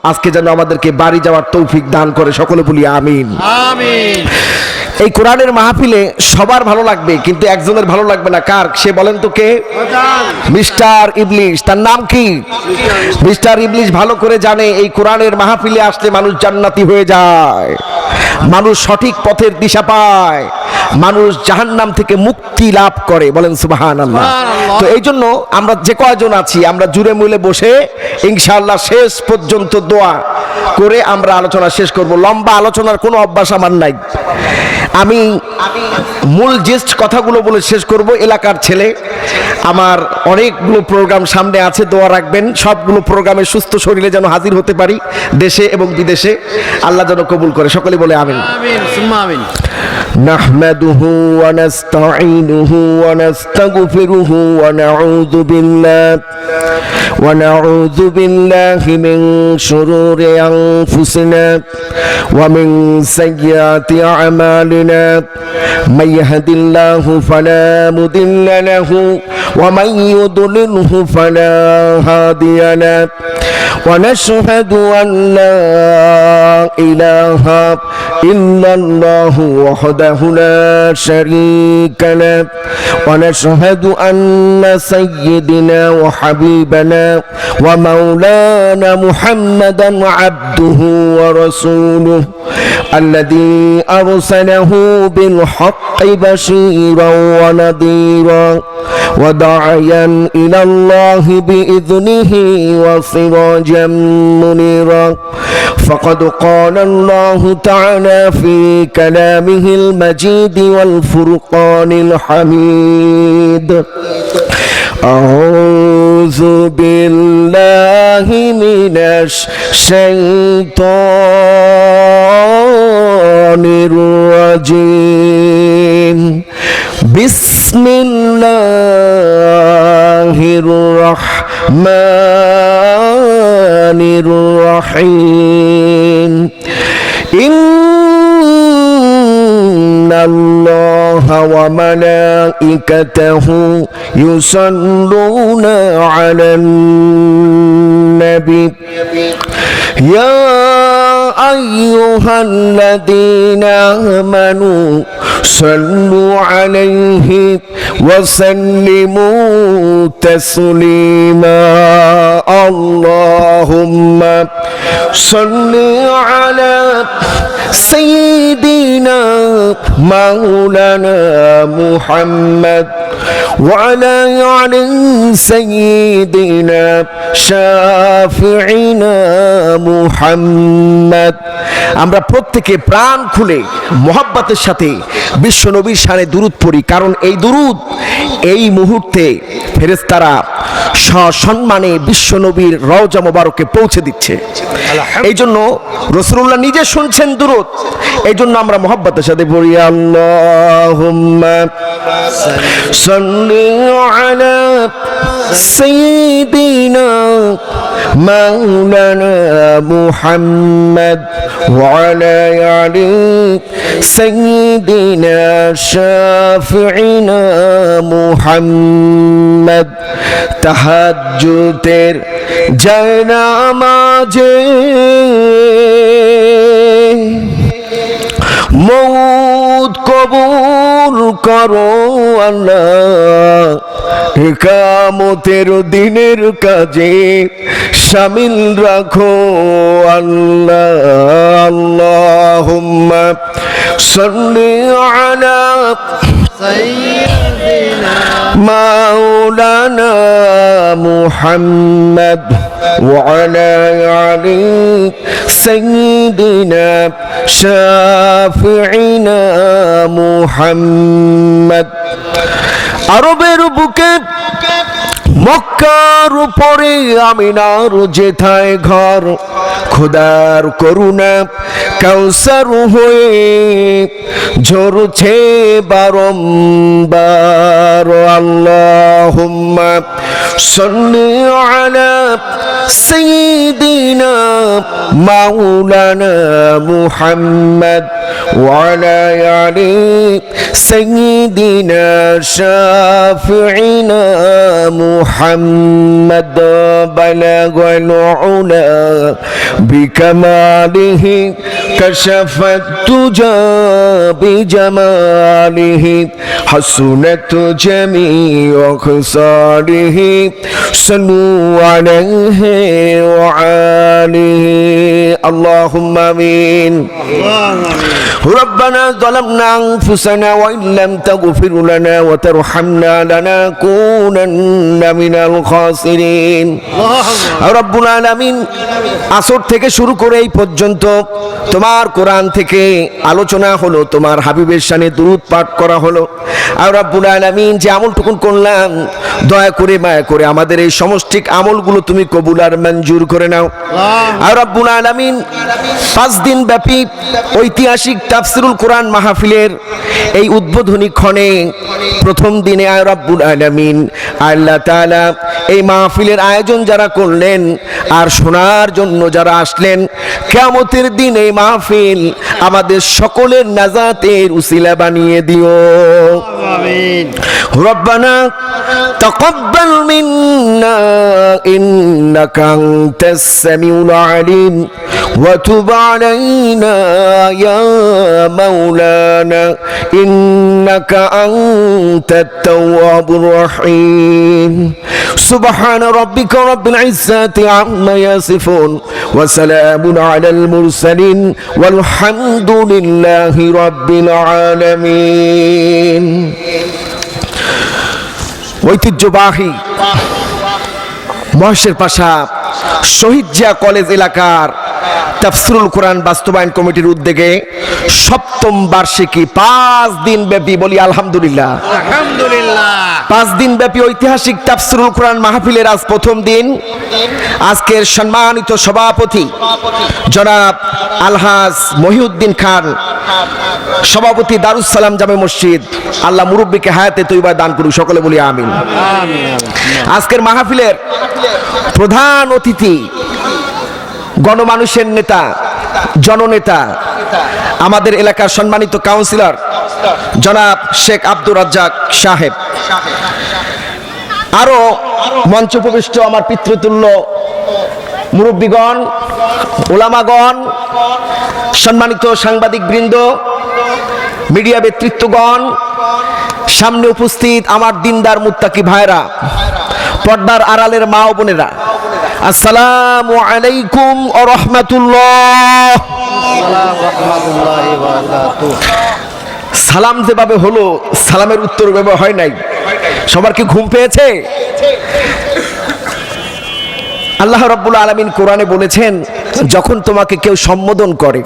আজকে যেন আমাদেরকে বাড়ি যাওয়ার তৌফিক দান করে, সকলে বলি আমিন আমিন। এই কোরআনের মাহফিলে সবার ভালো লাগবে, কিন্তু একজনের ভালো লাগবে না। কার? সে বলেন তো কে? মিস্টার ইবলিশ। তার নাম কি? মিস্টার ইবলিশ ভালো করে জানে এই কোরআনের মাহফিলে আসলে মানুষ জান্নাতি হয়ে যায়, মানুষ সঠিক পথের দিশা পায়, মানুষ জাহান্নাম থেকে মুক্তি লাভ করে। বলেন সুবহানাল্লাহ। তো এই জন্য আমরা যে কয়জন আছি আমরা জুড়ে মুলে বসে ইনশাআল্লাহ শেষ পর্যন্ত দোয়া করে আমরা আলোচনা শেষ করব। লম্বা আলোচনার কোনো অভ্যাস আমার নাই। আমি মূল জিস্ট কথাগুলো বলে শেষ করব। এলাকার ছেলে, আমার অনেকগুলো প্রোগ্রাম সামনে আছে, দোয়া রাখবেন সবগুলো প্রোগ্রামে সুস্থ শরীরে যেন হাজির হতে পারি, দেশে এবং বিদেশে। আল্লাহ যেন কবুল করে, সকলে বলে আমিন। আমিন সুম্মা আমিন। نحمده ونستعينه ونستغفره ونعوذ بالله من شرور أنفسنا ومن سيئات أعمالنا، من يهد الله فلا مضل له ومن يضلله فلا هادي له، ونشهد أن لا إله إلا الله وحده لا شريك له، ونشهد أن سيدنا وحبيبنا ومولانا محمدا عبده ورسوله الذي أرسله بالحق بشيرا ونذيرا وداعيا إلى الله بإذنه وسراجا منيرا. فقد قال الله تعالى في كلامه المجيد والفرقان الحميد: أعوذ بالله من الشيطان الرجيم. بسم الله الرحمن الرحيم. إن الله وملائكته يصلون على النبي يا أيها الذين آمنوا صلوا عليه وسلموا تسليما. اللهم صل على سيدنا مولانا محمد وعلى آل سيدنا شافعنا محمد. আমরা প্রত্যেকে প্রাণ খুলে মোহাব্বতের সাথে বিশ্ব নবীর শানে দুরূদ পড়ি, কারণ এই দুরূদ এই মুহূর্তে ফেরেশতারা সসম্মানে বিশ্ব নবীর রওজা মোবারকে পৌঁছে দিচ্ছে। এই জন্য রাসূলুল্লাহ নিজে শুনছেন দুরূদ, এই জন্য আমরা মোহাব্বতের সাথে পড়ি আল্লাহুম্মা সাল্লি আলা সাইয়্যিদিনা মাওলানা মুহাম্মদ ওয়া আলা আলি সাইয়্যিদিনা শাফিঈনা মুহাম্মদ। তাহাজ্জুদের জায়নামাজে মওত কবুল করো আল্লাহ, ইকামতের দিনের কাজে শামিল রাখো আল্লাহ। আল্লাহুম্মা সাল্লি আলা সাইয়্যিদিনা মাওলানা মুহাম্মদ ওয়া আলা আলি সাইয়্যিদিনা শাফিঈনা মুহাম্মদ। আরবের বুকে মক্কার উপরে আমিনার যেথায় ঘর, খোদার করুণা কাউসার হয়ে ঝরছে বারম্বার। আল্লাহুম্মা সাল্লি আলা সাইয়্যিদিনা মাওলানা মুহাম্মদ ওয়া আলা আলি সাইয়্যিদিনা শাফিঈনা মুহাম্মদ। محمد بلغ العلا بكماله كشف الدجى بجماله حسنت جميع خصاله صلوا عليه وآله اللهم آمين ربنا ظلمنا أنفسنا وإن لم تغفر لنا وترحمنا لنكونن من الخاسرين رب العالمين আসর থেকে শুরু করে এই পর্যন্ত তোমার কোরআন থেকে আলোচনা হলো, তোমার হাবিবের শানে দুরূদ পাঠ করা হলো। আর রব্বুল আলামিন যে আমলটুকুন করলাম, দয়া করে মায়া করে আমাদের এই সমষ্টিক আমলগুলো তুমি কবুল আর মঞ্জুর করে নাও। আর রব্বুল আলামিন 5 দিন ব্যাপী ঐতিহাসিক তাফসিরুল কোরআন মাহফিলের এই উদ্বোধনী ক্ষণে প্রথম দিনে আর রব্বুল আলামিন আল্লাহ তাআলা এই মাহফিলের আয়োজন যারা করলেন আর শোনার জন্য যারা আসলেন, কিয়ামতের দিন এই মাহফিল আমাদের সকলের নাজাতের উসিলা বানিয়ে দিও। আমিন। রব্বানা তাকাব্বাল মিন্না ইন্নাকা আনতাস সামিউল আলিম ওয়া তুব আলাইনা ইয়া মাওলানা ইন্নাকা আনতাত তাওয়াবুর রহিম। সুবহান রাব্বিকা রাব্বিল ইজ্জাতি আম্মা ইয়াসিফুন ওয়া সালামুন আলাল মুরসালিন ওয়ালহামদুলিল্লাহি রাব্বিল আলামিন। ঐতিহ্যবাহী মহেশের পাশা শহীদ জিয়া কলেজ এলাকার তাফসিরুল কোরআন বাস্তবায়ন কমিটির উদ্যোগে 7ম বার্ষিকী 5 দিন ব্যাপী, বলি আলহামদুলিল্লাহ, আলহামদুলিল্লাহ, 5 দিন ব্যাপী ঐতিহাসিক তাফসিরুল কোরআন মাহফিলের আজ প্রথম দিন। আজকের সম্মানিত সভাপতি জনাব আলহাজ মহিউদ্দিন খান, সভাপতি দারুস সালাম জামে মসজিদ, আল্লাহ মুরব্বীকে হায়াতে তৈবা দান করুক, সকলে বলি আমিন। আজকের মাহফিলের প্রধান অতিথি গণমানুষের নেতা, জননেতা, আমাদের এলাকার সম্মানিত কাউন্সিলর জনাব শেখ আব্দুর রাজ্জাক সাহেব, আরো মঞ্চ উপবিষ্ট আমার পিতৃতুল্য মুরব্বীগণ, ওলামাগণ, সম্মানিত সাংবাদিক বৃন্দ, মিডিয়া ব্যক্তিত্বগণ, সামনে উপস্থিত আমার দিনদার মুত্তাকি ভাইরা, পর্দার আড়ালের মা ও বোনেরা, আসসালামু আলাইকুম ওয়া রাহমাতুল্লাহ। সালাম যেভাবে হলো, সালামের উত্তর ওইভাবে হয় নাই। সবার কি ঘুম পেয়েছে? আল্লাহ রাব্বুল আলামিন কোরআনে বলেছেন, যখন তোমাকে কেউ সম্বোধন করে,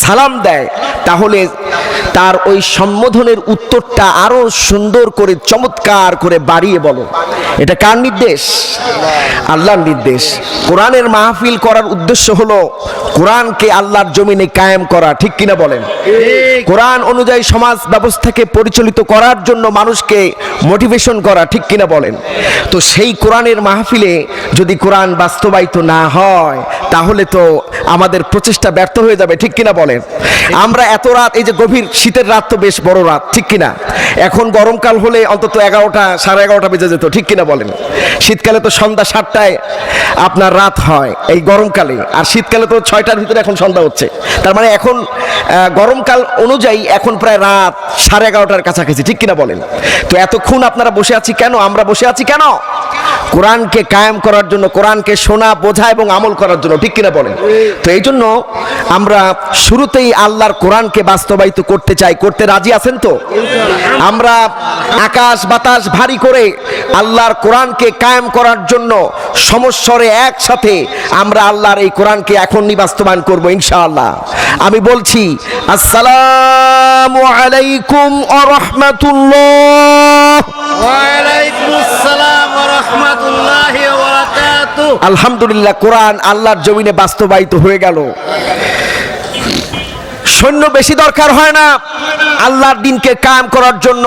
সালাম দেয়, তাহলে তার ওই সম্বোধনের উত্তরটা আরো সুন্দর করে, চমৎকার করে বাড়িয়ে বলো। এটা কার নির্দেশ? আল্লাহর নির্দেশ। কোরআনের মাহফিল করার উদ্দেশ্য হলো কোরআনকে আল্লাহর জমিনে কায়েম করা, ঠিক কিনা বলেন? কোরআন অনুযায়ী সমাজ ব্যবস্থাকে পরিচালিত করার জন্য মানুষকে মোটিভেশন করা, ঠিক কিনা বলেন? তো সেই কোরআনের মাহফিলে যদি কোরআন বাস্তবায়িত না হয়, তাহলে তো আমাদের প্রচেষ্টা ব্যর্থ হয়ে যাবে, ঠিক কিনা বলেন? আমরা এত রাত, এই যে গভীর শীতের রাত তো বেশ বড় রাত, ঠিক কিনা? এখন গরমকাল হলে অন্তত 11টা, 11:30 বেজে যেত, ঠিক কিনা বলেন? শীতকালে তো সন্ধ্যা 7টায় আপনার রাত হয় এই গরমকালে, আর শীতকালে তো 6টার ভিতরে এখন সন্ধ্যা হচ্ছে। তার মানে এখন গরমকাল অনুযায়ী এখন প্রায় রাত 11:30টার কাছাকাছি, ঠিক কিনা বলেন? তো এতক্ষণ আপনারা বসে আছি কেন? আমরা বসে আছি কেন? কোরআনকে কায়েম করার জন্য, কোরআনকে শোনা, বোঝা এবং আমল করার জন্য, ঠিক কিনা বলেন? তো এই জন্য আমরা শুরুতেই আল্লাহর কোরআনকে বাস্তবায়িত করতে চাই। করতে রাজি আছেন তো? আমরা আকাশ বাতাস ভারী করে আল্লাহর কোরআনকে কায়েম করার জন্য সমস্বরে একসাথে আমরা আল্লাহর এই কোরআনকে এখনই বাস্তবায়ন করব ইনশাআল্লাহ। আমি বলছি, আসসালামু আলাইকুম ওয়া রাহমাতুল্লাহ। ওয়া আলাইকুমুস সালাম ওয়া রাহমাতুল্লাহি ওয়া বারাকাতুহু। আলহামদুলিল্লাহ, কোরআন আল্লাহর জমিনে বাস্তবায়িত হয়ে গেল। সৈন্য বেশি দরকার হয় না আল্লাহর দ্বীনকে কায়েম করার জন্য।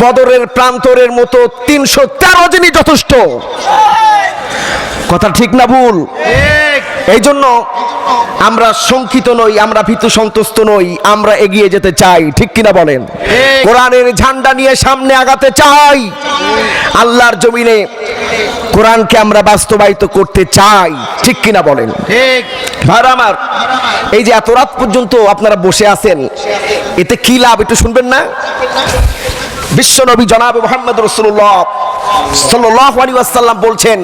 বদরের প্রান্তরের মতো 313 জনই যথেষ্ট। কথা ঠিক না ভুল? ঠিক। এই জন্য আমরা শঙ্কিত নই, আমরা ভীতু সন্তুষ্ট নই, আমরা এগিয়ে যেতে চাই, ঠিক কিনা বলেন? কোরআনের ঝান্ডা নিয়ে সামনে আগাতে চাই। আল্লাহর জমিনে কোরআনকে আমরা বাস্তবায়িত করতে চাই, ঠিক কিনা বলেন? ঠিক। ভাইরা আমার, এই যে এত রাত পর্যন্ত আপনারা বসে আছেন, এতে কি লাভ একটু শুনবেন না? বিশ্বনবী জনাবে মুহাম্মদ রাসূলুল্লাহ সাল্লাল্লাহু আলাইহি ওয়াসাল্লাম বলছেন,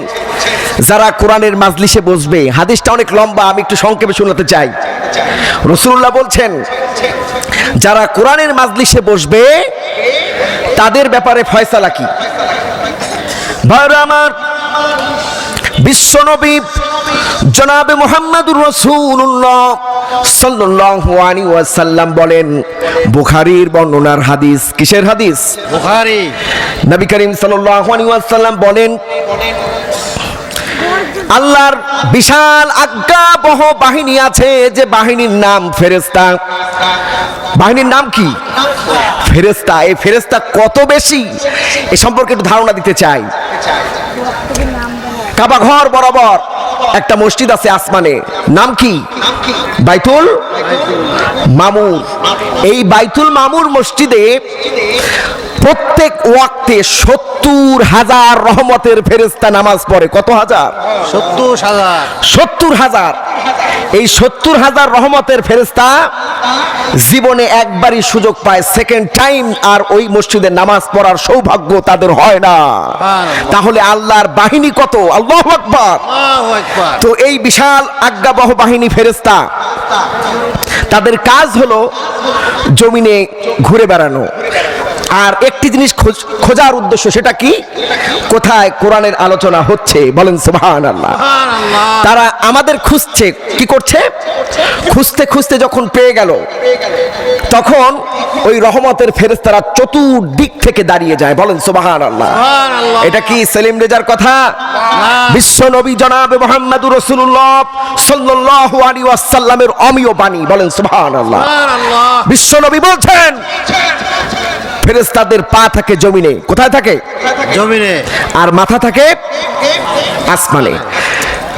যারা কোরআনের মাজলিসে বসবে, হাদিসটা অনেক লম্বা, আমি একটু সংক্ষেপে শোনাতে চাই। রাসূলুল্লাহ বলছেন, যারা কোরআনের মাজলিসে বসবে তাদের ব্যাপারে ফয়সালা কি? ভাইরা আমার, বিশ্বনবী জনাবে মুহাম্মদুর রাসূলুল্লাহ সাল্লাল্লাহু আলাইহি ওয়াসাল্লাম বলেন, বুখারীর বর্ণনার হাদিস। কিসের হাদিস? বুখারী। নবী করিম সাল্লাল্লাহু আলাইহি ওয়াসাল্লাম বলেন, আল্লাহর বিশাল আজ্ঞাবহ বাহিনী আছে, যে বাহিনীর নাম ফেরেশতা। বাহিনীর নাম কি? ফেরেশতা। এই ফেরেশতা কত বেশি এ সম্পর্কে একটু ধারণা দিতে চাই। কাবা ঘর বরাবর একটা মসজিদ আছে আসমানে, নাম কি? বাইতুল মামুর। এই বাইতুল মামুর মসজিদে প্রত্যেক ওয়াক্তে 70,000 রহমতের ফেরেশতা নামাজ পড়ে। কত হাজার? 70,000। 70,000। এই 70,000 রহমতের ফেরেশতা জীবনে একবারই সুযোগ পায়, সেকেন্ড টাইম আর ওই মসজিদে নামাজ পড়ার সৌভাগ্য তাদের হয় না। তাহলে আল্লাহর বাহিনী কত! আল্লাহু আকবার। আল্লাহু আকবার। তো এই বিশাল আজ্ঞাবহ বাহিনী ফেরেশতা, তাদের কাজ হলো জমিনে ঘুরে বেড়ানো, আর একটি জিনিস খোঁজার উদ্দেশ্য, সেটা কি? কোথায় কোরআনের আলোচনা হচ্ছে, বলেন সুবহানাল্লাহ। তারা আমাদের খুঁজছে, কি করছে? খুঁজতে খুঁজতে যখন পেয়ে গেল, তখন ওই রহমতের ফেরেশতারা চতুর্দিক থেকে দাঁড়িয়ে যায়, বলেন সুবহানাল্লাহ। এটা কি সেলিম রেজার কথা? বিশ্ব নবী জনাবে মুহাম্মদুর রাসূলুল্লাহ সাল্লাল্লাহু আলাইহি ওয়াসাল্লামের অমীয় বাণী, বলেন সুবহানাল্লাহ। বিশ্ব নবী বলছেন, ফেরেশতাদের পা থাকে জমিনে। কোথায় থাকে? জমিনে। আর মাথা থাকে আসমানে।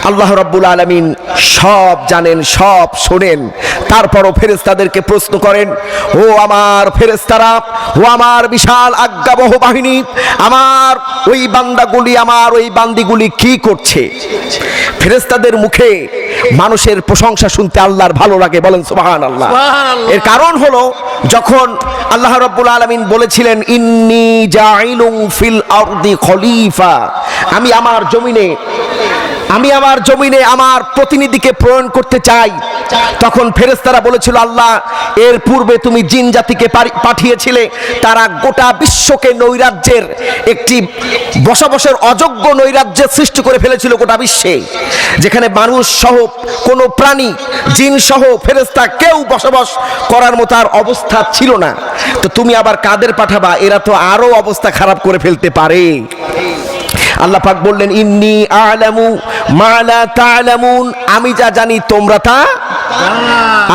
আল্লাহ রাব্বুল আলামিন সব জানেন, সব শোনেন, তারপরও ফেরেশতাদেরকে প্রশ্ন করেন, ও আমার ফেরেশতারা, ও আমার বিশাল আজ্ঞাবহ বাহিনী, আমার ওই বান্দাগুলি, আমার ওই বান্দিগুলি কি করছে? ফেরেশতাদের মুখে মানুষের প্রশংসা শুনতে আল্লাহর ভালো লাগে, বলেন সুবহানাল্লাহ। এর কারণ হলো, যখন আল্লাহ রাব্বুল আলামিন বলেছিলেন, ইন্নী জাইলুন ফিল আরদি খলিফা, আমি আমার জমিনে আমার প্রতিনিধিকে প্রেরণ করতে চাই, তখন ফেরেশতারা বলেছিল, আল্লাহ, এর পূর্বে তুমি জিন জাতিকে পাঠিয়েছিলে, তারা গোটা বিশ্বকে নৈরাজ্যের একটি বসবাসের অযোগ্য নৈরাজ্যের সৃষ্টি করে ফেলেছিল গোটা বিশ্বে, যেখানে মানুষ সহ কোনো প্রাণী, জিন সহ ফেরেশতা কেউ বসবাস করার মতো আর অবস্থা ছিল না। তো তুমি আবার কাদের পাঠাবা? এরা তো আরো অবস্থা খারাপ করে ফেলতে পারে। আল্লাহ পাক বললেন, ইন্নী আ'লামু মা লা তা'লামুন, আমি যা জানি তোমরা তা।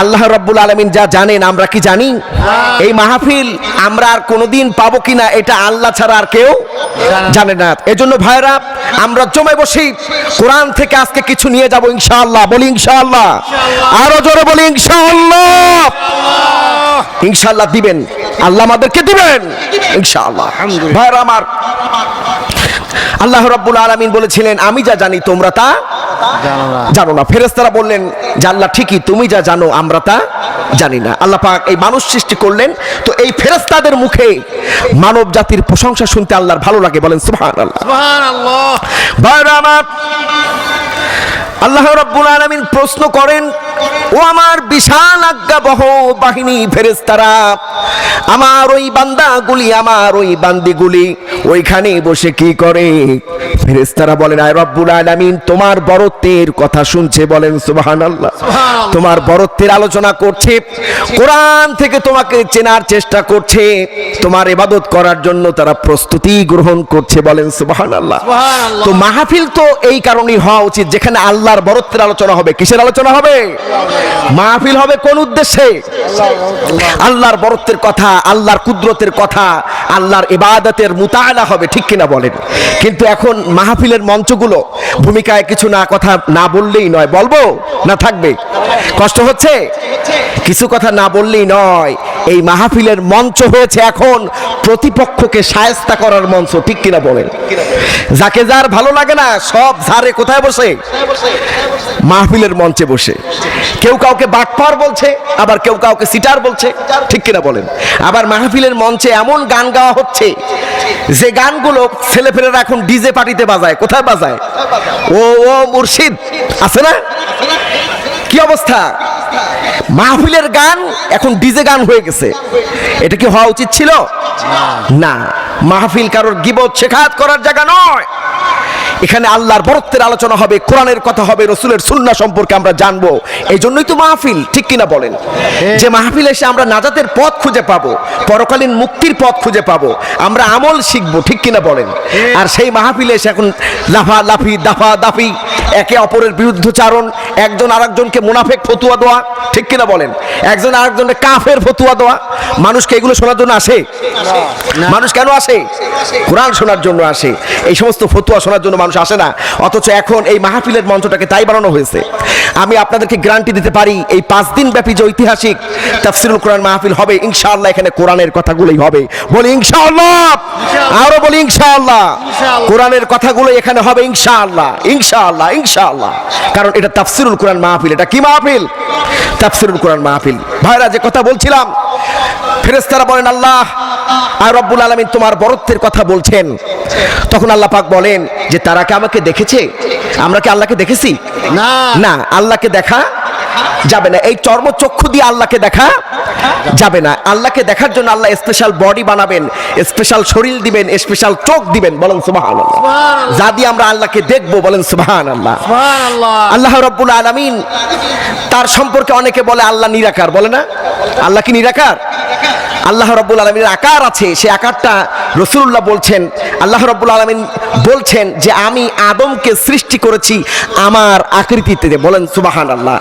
আল্লাহ রাব্বুল আলামিন যা জানেন আমরা কি জানি? এই মাহফিল আমরা আর কোনোদিন পাবো কিনা এটা আল্লাহ ছাড়া আর কেউ জানে না। এজন্য ভাইরা, আমরা জমে বসি, কোরআন থেকে আজকে কিছু নিয়ে যাব ইনশাআল্লাহ। বলি ইনশাআল্লাহ। আরো জোরে বলি ইনশাআল্লাহ। ইনশাআল্লাহ দিবেন, আল্লাহ আমাদেরকে দিবেন ইনশাআল্লাহ। ভাইরা আমার, আল্লাহ রাব্বুল আলামিন বলেছিলেন, আমি যা জানি তোমরা তা জানো না। ফেরেশতারা বললেন যে, আল্লাহ ঠিকই, তুমি যা জানো আমরা তা জানি না। আল্লাহ পাক এই মানুষ সৃষ্টি করলেন, তো এই ফেরেশতাদের মুখে মানব জাতির প্রশংসা শুনতে আল্লাহর ভালো লাগে, বলেন সুবহানাল্লাহ। সুবহানাল্লাহ। ভাইরা আমার, আল্লাহ রাব্বুল আলামিন প্রশ্ন করেন, ও আমার বিশাল আজ্ঞাবহ বাহিনী ফেরেশতারা, আমার ওই বান্দাগুলি, আমার ওই বান্দিগুলি ওইখানে বসে কি করে? ফেরেশতারা বলেন, আয় রব্বুল আলামিন, তোমার বরত্বের কথা শুনছে, বলেন সুবহানাল্লাহ। তোমার বরত্বের আলোচনা করছে, কোরআন থেকে তোমাকে চেনার চেষ্টা করছে, তোমার ইবাদত করার জন্য তারা প্রস্তুতি গ্রহণ করছে, বলেন সুবহানাল্লাহ। তো মাহফিল তো এই কারণেই হওয়া উচিত, যেখানে আল্লাহর বরত্বের আলোচনা হবে। কিসের আলোচনা হবে? মাহফিল হবে কোন উদ্দেশ্যে? আল্লাহর বরত্বের কথা, আল্লাহর কুদরতের কথা, আল্লাহর ইবাদতের মুতাআলা হবে, ঠিক কিনা বলেন? কিন্তু এখন মাহফিলের মঞ্চগুলো ভূমিকায় কিছু না, কথা কথা না বললেই নয়, বলবো না থাকবে? কষ্ট হচ্ছে? কিছু কথা না বললেই নয়। এই মাহফিলের মঞ্চ হয়েছে এখন প্রতিপক্ষকে শায়েস্তা করার মঞ্চ, ঠিক কিনা বলেন? যাকে যার ভালো লাগে না সব ঝাড়ে কোথায় বসে? মাহফিলের মঞ্চে বসে। কেউ কাউকে বাটপার বলছে, আবার কেউ কাউকে সিটার বলছে, ঠিক কিনা বলেন? আবার মাহফিলের মঞ্চে এমন গান গাওয়া হচ্ছে যে গানগুলো ছেলেপেলেরা এখন ডিজে পার্টিতে বাজায়। কোথায় বাজায়? ও ও মুর্শিদ আছে না? কি অবস্থা? মাহফিলের গান এখন ডিজে গান হয়ে গেছে। এটা কি হওয়া উচিত ছিল? না। মাহফিল কারোর গীবত শেখাত করার জায়গা নয়। এখানে আল্লাহর বরত্বের আলোচনা হবে, কোরআনের কথা হবে, রসুলের সুন্নাহ সম্পর্কে আমরা জানবো। এই জন্যই তো মাহফিল, ঠিক কিনা বলেন? যে মাহফিল এসে আমরা নাজাতের পথ খুঁজে পাবো, পরকালীন মুক্তির পথ খুঁজে পাবো, আমরা আমল শিখবো, ঠিক কিনা বলেন? আর সেই মাহফিলে এসে এখন লাফালাফি, দাফাদাফি, একে অপরের বিরুদ্ধচারণ, একজন আরেকজনকে মুনাফেক ফতুয়া দেওয়া, ঠিক কিনা বলেন? একজন আরেকজনকে কাফের ফতুয়া দেওয়া। মানুষকে এগুলো শোনার জন্য আসে? মানুষ কেন আসে? কোরআন শোনার জন্য আসে। এই সমস্ত ফতুয়া শোনার জন্য মানুষ আসে না। অথচ এখন এই মাহফিলের মঞ্চটাকে তাই বানানো হয়েছে। আমি আপনাদেরকে গ্যারান্টি দিতে পারি, এই 5 দিন ব্যাপী যে ঐতিহাসিক তাফসীরুল কোরআন মাহফিল হবে, ইনশাআল্লাহ এখানে কোরআনের কথাগুলোই হবে। বলি ইনশাআল্লাহ, আরো বলি ইনশাআল্লাহ। কোরআনের কথাগুলো এখানে হবে ইনশাআল্লাহ, ইনশাআল্লাহ, ইনশাআল্লাহ। কারণ এটা তাফসীরুল কোরআন মাহফিল। এটা কি মাহফিল? তাফসীরুল কোরআন মাহফিল। ভাইরা, যে কথা বলছিলাম, ফেরেশতারা বলেন আল্লাহ আর রব্বুল আলামিন তোমার বরত্বের কথা বলছেন। তখন আল্লাহ পাক বলেন যে তারা কি আমাকে দেখেছে? আমরা কি আল্লাহকে দেখেছি? না। না, আল্লাহকে দেখা যাবে না। এই চর্মচক্ষু দিয়ে আল্লাহকে দেখা যাবে না। আল্লাহকে দেখার জন্য আল্লাহ স্পেশাল বডি বানাবেন, স্পেশাল শরীর দিবেন, স্পেশাল চোখ দিবেন। বলেন সুবহানাল্লাহ। যা দিয়ে আমরা আল্লাহকে দেখবো, বলেন সুবহানাল্লাহ। আল্লাহ রাব্বুল আলামিন তার সম্পর্কে অনেকে বলে আল্লাহ নিরাকার, বলে না? আল্লাহ কি নিরাকার? আল্লাহ রাব্বুল আলামিনের আকার আছে। সে আকারটা রাসূলুল্লাহ বলছেন, আল্লাহ রাব্বুল আলামিন বলছেন যে আমি আদমকে সৃষ্টি করেছি আমার আকৃতিতে। বলেন সুবহানাল্লাহ।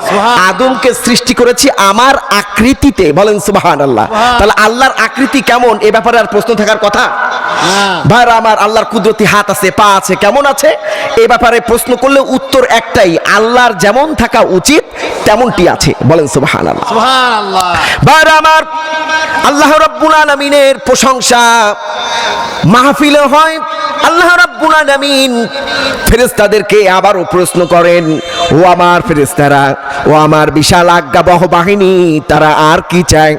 আদমকে সৃষ্টি করেছি আমার আকৃতিতে। বলেন সুবহানাল্লাহ। তাহলে আল্লাহর আকৃতি কেমন, এ ব্যাপারে আর প্রশ্ন থাকার কথা? ভাইরা আমার, আল্লাহর কুদরতি হাত আছে, পা আছে, কেমন আছে এ ব্যাপারে প্রশ্ন করলে উত্তর একটাই, আল্লাহর যেমন থাকা উচিত তেমনটি আছে। বলেন সুবহানাল্লাহ। সুবহানাল্লাহ। ভাইরা আমার, আল্লাহ রাব্বুল আলামিনের প্রশংসা মাহফিলে হয়। আল্লাহ রাব্বুল আলামিন ফেরেশতাদেরকে আবারও প্রশ্ন করেন, ও আমার ফেরেশতারা, ও আমার বিশাল আজ্ঞাবহ বাহিনী, তারা আর কি চায়?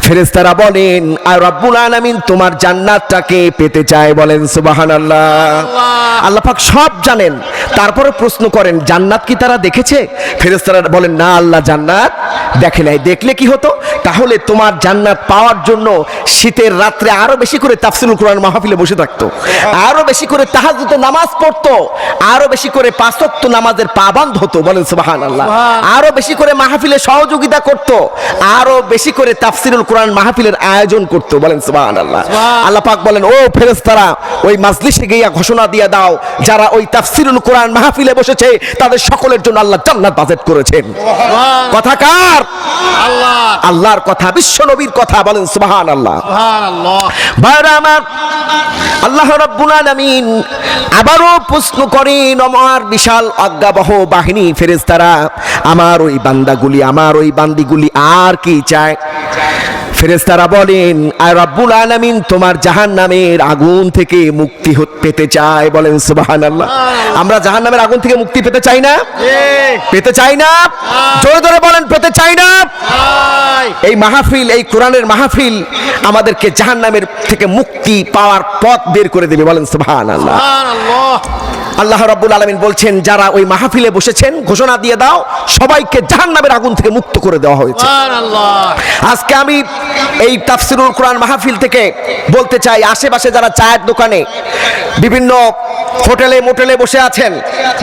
ফেরেশতারা বলেন আর রব্বুল আলামিন তোমার জান্নাতটাকে পেতে চায়। বলেন সুবহানাল্লাহ। আল্লাহ পাক সব জানেন, তারপরে প্রশ্ন করেন জান্নাত কি তারা দেখেছে? ফেরেশতারা বলেন না, আল্লাহ জান্নাত দেখে নাই। দেখলে কি হতো? তাহলে তোমার জান্নাত পাওয়ার জন্য শীতের রাত্রে আরো বেশি করে তাফসীরুল কোরআন মাহফিলে বসে থাকতো, আরো বেশি করে তাহাজ্জুদের নামাজ পড়তো, আরো বেশি করে 5 ওয়াক্ত নামাজের পাবন্দ হতো। বলেন সুবহানাল্লাহ। আরো বেশি করে মাহফিলে সহযোগিতা করত, আরো বেশি করে তাফসীরুল কোরআন মাহফিলের আয়োজন করত। বলেন সুবহানাল্লাহ। আল্লাহ পাক বলেন ও ফেরেশতারা, ওই মাজলিসে গিয়ে ঘোষণা দিয়ে দাও, যারা ওই তাফসীরুল কোরআন মাহফিলে বসেছে তাদের সকলের জন্য আল্লাহ জান্নাত বাজেট করেছেন। কথা কার? আল্লাহ। আল্লাহর কথা, বিশ্ব নবীর কথা। বলেন সুবহানাল্লাহ। সুবহানাল্লাহ। ভাইরা আমার, আল্লাহ রাব্বুল আলামিন আবারও প্রশ্ন করেন, আমার বিশাল আজ্ঞাবহ বাহিনী ফেরেশতারা, আমার ওই বান্দাগুলি, আমার ওই বান্দিগুলি আর কি চায়? ফেরেশতারা বলেন আর রাব্বুল আলামিন তোমার জাহান্নামের আগুন থেকে মুক্তি পেতে চায়। বলেন সুবহানাল্লাহ। আমরা জাহান্নামের আগুন থেকে মুক্তি পেতে চাই না? পেতে চাই না? জোরে জোরে বলেন, পেতে চাই না? এই মাহফিল, এই কোরআনের মাহফিল আমাদেরকে জাহান্নামের থেকে মুক্তি পাওয়ার পথ বের করে দেবে। বলেন সুবহানাল্লাহ। সুবহানাল্লাহ। আল্লাহ রাব্বুল আলামিন বলছেন যারা ওই মাহফিলে বসেছেন ঘোষণা দিয়ে দাও, সবাইকে জাহান্নামের আগুন থেকে মুক্ত করে দেওয়া হয়েছে। সুবহানাল্লাহ। আজকে আমি এই তাফসীরুল কোরআন মাহফিল থেকে বলতে চাই, আশেপাশে যারা চায়ের দোকানে, বিভিন্ন হোটেলে মোটেলে বসে আছেন,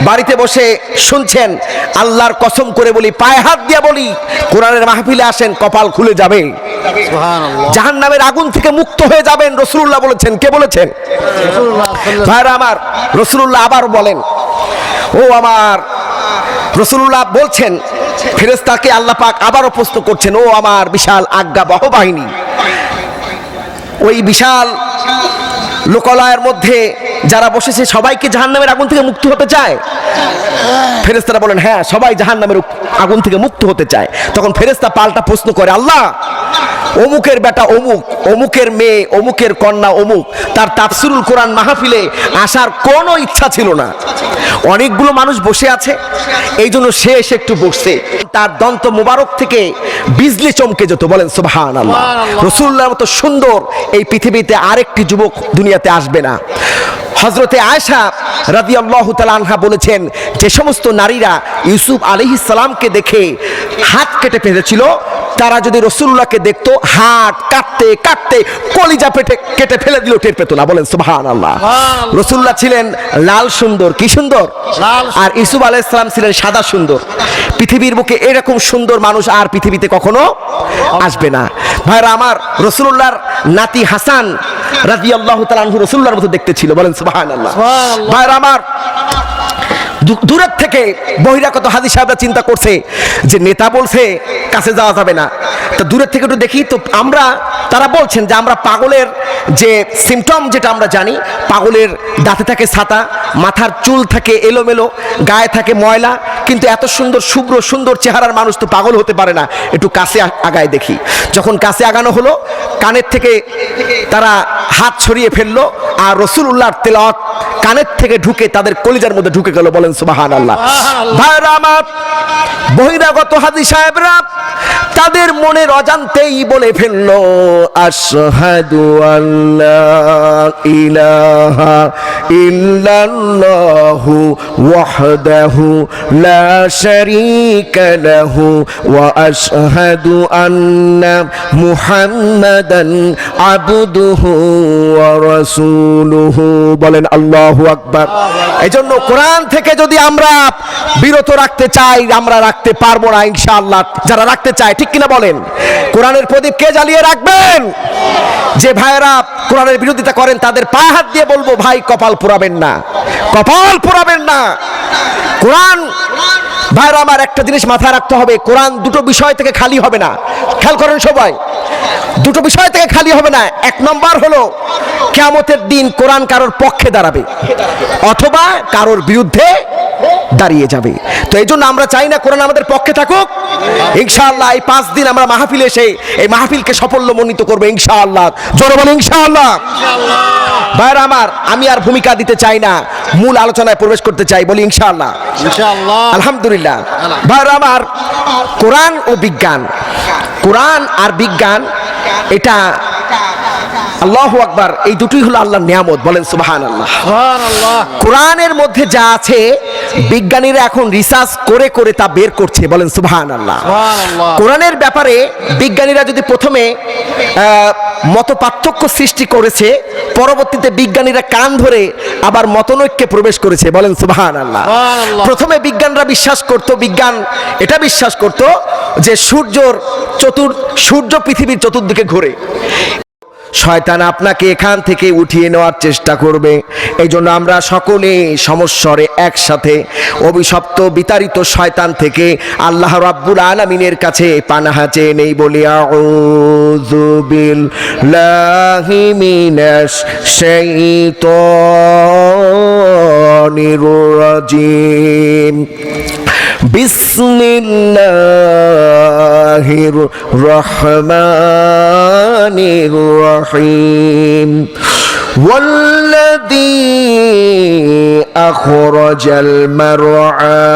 বাড়িতে বসে শুনছেন, আল্লাহর কসম করে বলি, পায়ে হাত দিয়ে বলি, কোরআনের মাহফিলে আসেন, কপাল খুলে যাবে। সুবহানাল্লাহ। জাহান্নামের আগুন থেকে মুক্ত হয়ে যাবেন। রাসূলুল্লাহ বলেছেন। কে বলেছেন? ভাইরা আমার, রাসূলুল্লাহ আবার বলেন, ও আমার রাসূলুল্লাহ বলছেন, ফেরেশতাকে আল্লাহ পাক আবারও প্রশ্ন করছেন, ও আমার বিশাল আজ্ঞাবহ বাহিনী, ওই বিশাল লোকালয়ের মধ্যে যারা বসেছে সবাইকে জাহান্নামের আগুন থেকে মুক্ত হতে চায়? ফেরেশতারা বলেন হ্যাঁ, সবাই জাহান্নামের আগুন থেকে মুক্ত হতে চায়। তখন ফেরেশতা পাল্টা প্রশ্ন করে, আল্লাহ, অমুকের বেটা অমুক, অমুকের মেয়ে, অমুকের কন্যা অমুক, তার তাফসিরুল কোরআন মাহফিলে আসার কোনো ইচ্ছা ছিল না, অনেকগুলো মানুষ বসে আছে, এই জন্য সে এসে একটু বসছে, তার দন্ত মুবারক থেকে বিজলি চমকে যেত। বলেন সুবহানাল্লাহ। রাসূলুল্লাহর মতো সুন্দর এই পৃথিবীতে আরেকটি যুবক দুনিয়াতে আসবে না। হযরতে আয়েশা রাদিয়াল্লাহু তাআলা আনহা বলেছেন, যে সমস্ত নারীরা ইউসুফ আলাইহিস সালামকে দেখে হাত কেটে ফেলেছিল, তারা যদি রাসূলুল্লাহকে দেখতো হাত কাটতে কাটতে কলিজা কেটে ফেলে দিল, টের পেত না। বলেন সুবহানাল্লাহ। রাসূলুল্লাহ ছিলেন লাল সুন্দর, কি সুন্দর, আর ইউসুফ আলাইহিস সালাম ছিলেন সাদা সুন্দর। পৃথিবীর বুকে এরকম সুন্দর মানুষ আর পৃথিবীতে কখনো আসবে না। ভাইরা আমার, রাসূলুল্লাহর নাতি হাসান রাদিয়াল্লাহু তাআলা আনহু রাসূলুল্লাহর মতো দেখতে ছিল। বলেন সুবহানাল্লাহ। ভাইরা আমার, দূরের থেকে বহিরাগত হাজী সাহেবরা চিন্তা করছে যে নেতা বলছে কাছে যাওয়া যাবে না, তো দূরের থেকে একটু দেখি। তো তারা বলছেন যে আমরা পাগলের যে সিমটম যেটা আমরা জানি, পাগলের দাঁতে থাকে ছাতা, মাথার চুল থাকে এলোমেলো, গায়ে থাকে ময়লা, কিন্তু এত সুন্দর শুভ্র সুন্দর চেহারার মানুষ তো পাগল হতে পারে না, একটু কাছে আগায় দেখি। যখন কাছে আগানো হলো, কানের থেকে তারা হাত ছড়িয়ে ফেললো, আর রাসূলুল্লাহর তেলাওয়াত কানের থেকে ঢুকে তাদের কলিজার মধ্যে ঢুকে গেল। বলেন সুবহানাল্লাহ। ভাইরা আমার, বহিরাগত হাজী সাহেবরা তাদের মনের অজান্তেই বলে ফেললো, আশহাদু আল্লা ইলাহা ইল্লাল্লাহু ওয়াহদাহু লা শারীকা লাহু ওয়া আশহাদু আন্না মুহাম্মাদান আবদুহু ওয়া রাসূলুহু। বলেন আল্লাহু আকবার। এজন্য কোরআন থেকে যদি আমরা বিরত রাখতে চাই, আমরা রাখতে পারবো না ইনশাআল্লাহ। যারা রাখতে চায়, ঠিক কিনা বলেন? কোরআনের প্রদীপ কে জ্বালিয়ে রাখবেন? যে ভাইয়েরা কোরআনের বিরোধিতা করেন তাদের পায়ে হাত দিয়ে বলবো, ভাই কপাল পোড়াবেন না, কপাল পোড়াবেন না। কোরআন, ভাইয়েরা আমার, একটা জিনিস মাথায় রাখতে হবে, কোরআন দুটো বিষয় থেকে খালি হবে না। খেয়াল করেন সবাই, দুটো বিষয় থেকে খালি হবে না। এক নম্বর হলো কিয়ামতের দিন কোরআন কারোর পক্ষে দাঁড়াবে অথবা কারোর বিরুদ্ধে দাঁড়িয়ে যাবে। তো এই জন্য আমরা চাই না কোরআন আমাদের পক্ষে থাকুক। ইনশাআল্লাহ এই 5 দিন আমরা মাহফিলে এসে এই মাহফিলকে সাফল্যমণ্ডিত করবো ইনশাআল্লাহ। জোরে বলেন ইনশাআল্লাহ। ভাইরা আমার, আমি আর ভূমিকা দিতে চাই না, মূল আলোচনায় প্রবেশ করতে চাই। বলি ইনশাআল্লাহ। আলহামদুলিল্লাহ। ভাইরা আমার, কোরআন ও বিজ্ঞান, কোরআন আর বিজ্ঞান, এটা আল্লাহু আকবার, এই দুটোই হলো আল্লাহর নিয়ামত। বলেন সুবহানাল্লাহ। কোরআনের মধ্যে যা আছে বিজ্ঞানীরা এখন রিসার্চ করে করে তা বের করছে। বলেন সুবহানাল্লাহ। কোরআনের ব্যাপারে বিজ্ঞানীরা যদি প্রথমে মত পার্থক্য সৃষ্টি করেছে, পরবর্তীতে বিজ্ঞানীরা কান ধরে আবার মতনৈক্যে প্রবেশ করেছে। বলেন সুবহানাল্লাহ। প্রথমে বিজ্ঞানরা বিশ্বাস করত, বিজ্ঞান এটা বিশ্বাস করত যে সূর্য পৃথিবীর চতুর্দিকে ঘোরে। শয়তান আপনাকে এখান থেকে উঠিয়ে নেওয়ার চেষ্টা করবে। এই জন্য আমরা সকলে সমস্বরে একসাথে অভিশপ্ত বিতাড়িত শয়তান থেকে আল্লাহ রাব্বুল আলামিনের কাছে পানাহা চেয়ে নেই। বলি আউযু বিল্লাহি মিনাশ শাইতানির রাজিম। বিসমিল্লাহির রহমানির রহিম। ওয়াল্লাযী আখরাজাল মারআ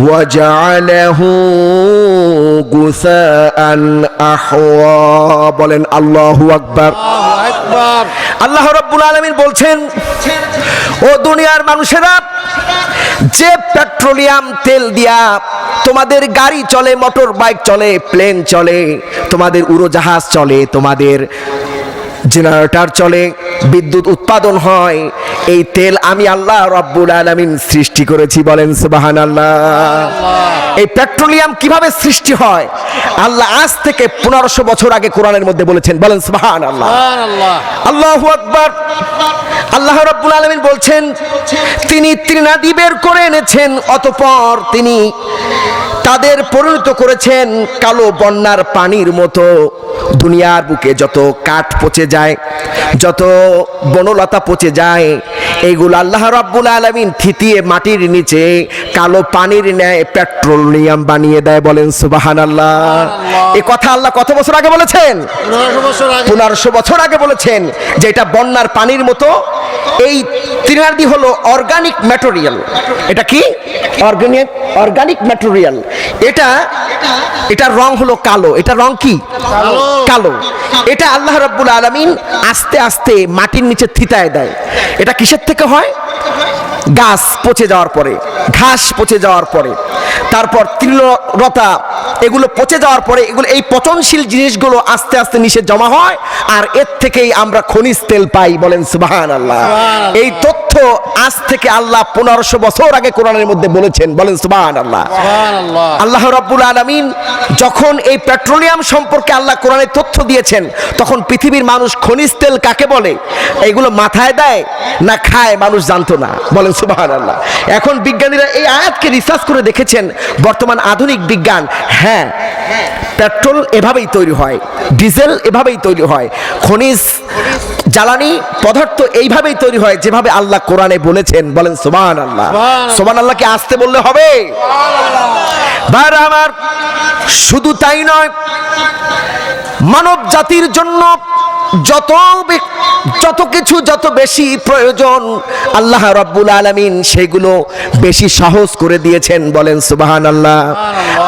ওয়াজআলাহু গুসাআন আহওয়া। বলেন আল্লাহু আকবার। আল্লাহ রাব্বুল আলামিন বলছেন, ও দুনিয়ার মানুষেরা, যে পেট্রোলিয়াম তেল দিয়া তোমাদের গাড়ি চলে, মোটর বাইক চলে, প্লেন চলে, তোমাদের উড়োজাহাজ চলে, তোমাদের জেনারেটর চলে, বিদ্যুৎ উৎপাদন হয়, এই তেল আমি আল্লাহ রাব্বুল আলামিন সৃষ্টি করেছি। বলেন সুবহানাল্লাহ। এই পেট্রোলিয়াম কিভাবে সৃষ্টি হয় আল্লাহ আজ থেকে 1500 বছর আগে কোরআনের মধ্যে বলেছেন। বলেন সুবহানাল্লাহ। আল্লাহু আকবার। আল্লাহ রাব্বুল আলামিন বলছেন, তিনি তৃণাদি বের করে এনেছেন, অতঃপর তিনি তাদের পরিণত করেছেন কালো বন্যার পানির মতো। দুনিয়ার বুকে যত কাঠ পচে যায়, যত বনলতা পচে যায়, এইগুলো আল্লাহ রাব্বুল আলামিন থিতিয়ে মাটির নিচে কালো পানির ন্যায় পেট্রোলিয়াম বানিয়ে দেয়। বলেন সুবহানাল্লাহ। এই কথা আল্লাহ কত বছর আগে বলেছেন? 1500 বছর আগে। 1500 বছর আগে বলেছেন যে এটা বন্যার পানির মতো। এই তৃণাদি হলো অর্গানিক ম্যাটেরিয়াল। এটা কি? Organic material. এটার রং হলো কালো। এটা রং কি? কালো। এটা আল্লাহ রাব্বুল আলামিন আস্তে আস্তে মাটির নিচে থিতায় দেয়। এটা কিসের থেকে হয়? গাছ পচে যাওয়ার পরে, ঘাস পচে যাওয়ার পরে, তারপর তৃণলতা, এগুলো পচে যাওয়ার পরে এগুলো এই পচনশীল জিনিসগুলো আস্তে আস্তে নিচে জমা হয়, আর এর থেকেই আমরা খনিজ তেল পাই। বলেন সুবহানাল্লাহ। এই তথ্য আজ থেকে আল্লাহ 1500 বছর আগে কোরআনের মধ্যে বলেছেন। বলেন সুবহানাল্লাহ। সুবহানাল্লাহ। আল্লাহ রাব্বুল আলামিন যখন এই পেট্রোলিয়াম সম্পর্কে আল্লাহ কোরআনে তথ্য দিয়েছেন, তখন পৃথিবীর মানুষ খনিজ তেল কাকে বলে এগুলো মাথায় দেয় না খায় মানুষ জানতো না। বলেন সুবহানাল্লাহ। এখন বিজ্ঞানীরা এই আয়াতকে রিসার্চ করে দেখেছেন, বর্তমান আধুনিক বিজ্ঞান, হ্যাঁ পেট্রোল এভাবেই তৈরি হয়, ডিজেল এভাবেই তৈরি হয়, খনিজ জ্বালানি পদার্থ এইভাবেই তৈরি হয় যেভাবে আল্লাহ কোরআনে বলেছেন। বলেন সুবহানাল্লাহ। সুবহানাল্লাহ কি আসতে বললে হবে? ভাইরা আমার, শুধু তাই নয়, মানব জাতির জন্য যত কিছু যত বেশি প্রয়োজন আল্লাহ রাব্বুল আলামিন সেগুলো বেশি সহজ করে দিয়েছেন। বলেন সুবহানাল্লাহ।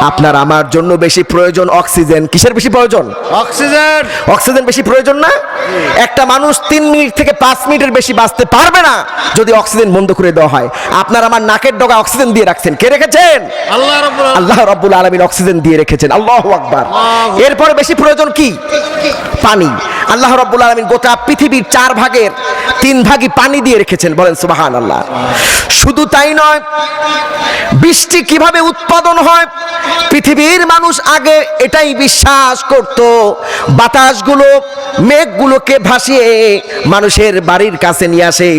আপনার আমার জন্য বেশি প্রয়োজন অক্সিজেন। কিসের বেশি প্রয়োজন? অক্সিজেন। অক্সিজেন বেশি প্রয়োজন না? একটা মানুষ 3 মিনিট থেকে 5 মিনিটের বেশি বাঁচতে পারবে না যদি অক্সিজেন বন্ধ করে দেওয়া হয়। আপনার আমার নাকের ডগা অক্সিজেন দিয়ে রাখছেন, কে রেখেছেন? আল্লাহ রাব্বুল আলামিন অক্সিজেন দিয়ে রেখেছেন। আল্লাহু আকবার। এরপরে বেশি প্রয়োজন কি? পানি। আল্লাহ রাব্বুল আলামিন গোটা পৃথিবীর 4 ভাগের 3 ভাগই পানি দিয়ে রেখেছেন। বলেন সুবহানাল্লাহ। শুধু তাই নয়, বৃষ্টি কিভাবে উৎপাদন হয় পৃথিবীর মানুষ আগে এটাই বিশ্বাস করত, বাতাসগুলো মেঘগুলোকে ভাসিয়ে মানুষের বাড়ির কাছে নিয়ে আসে,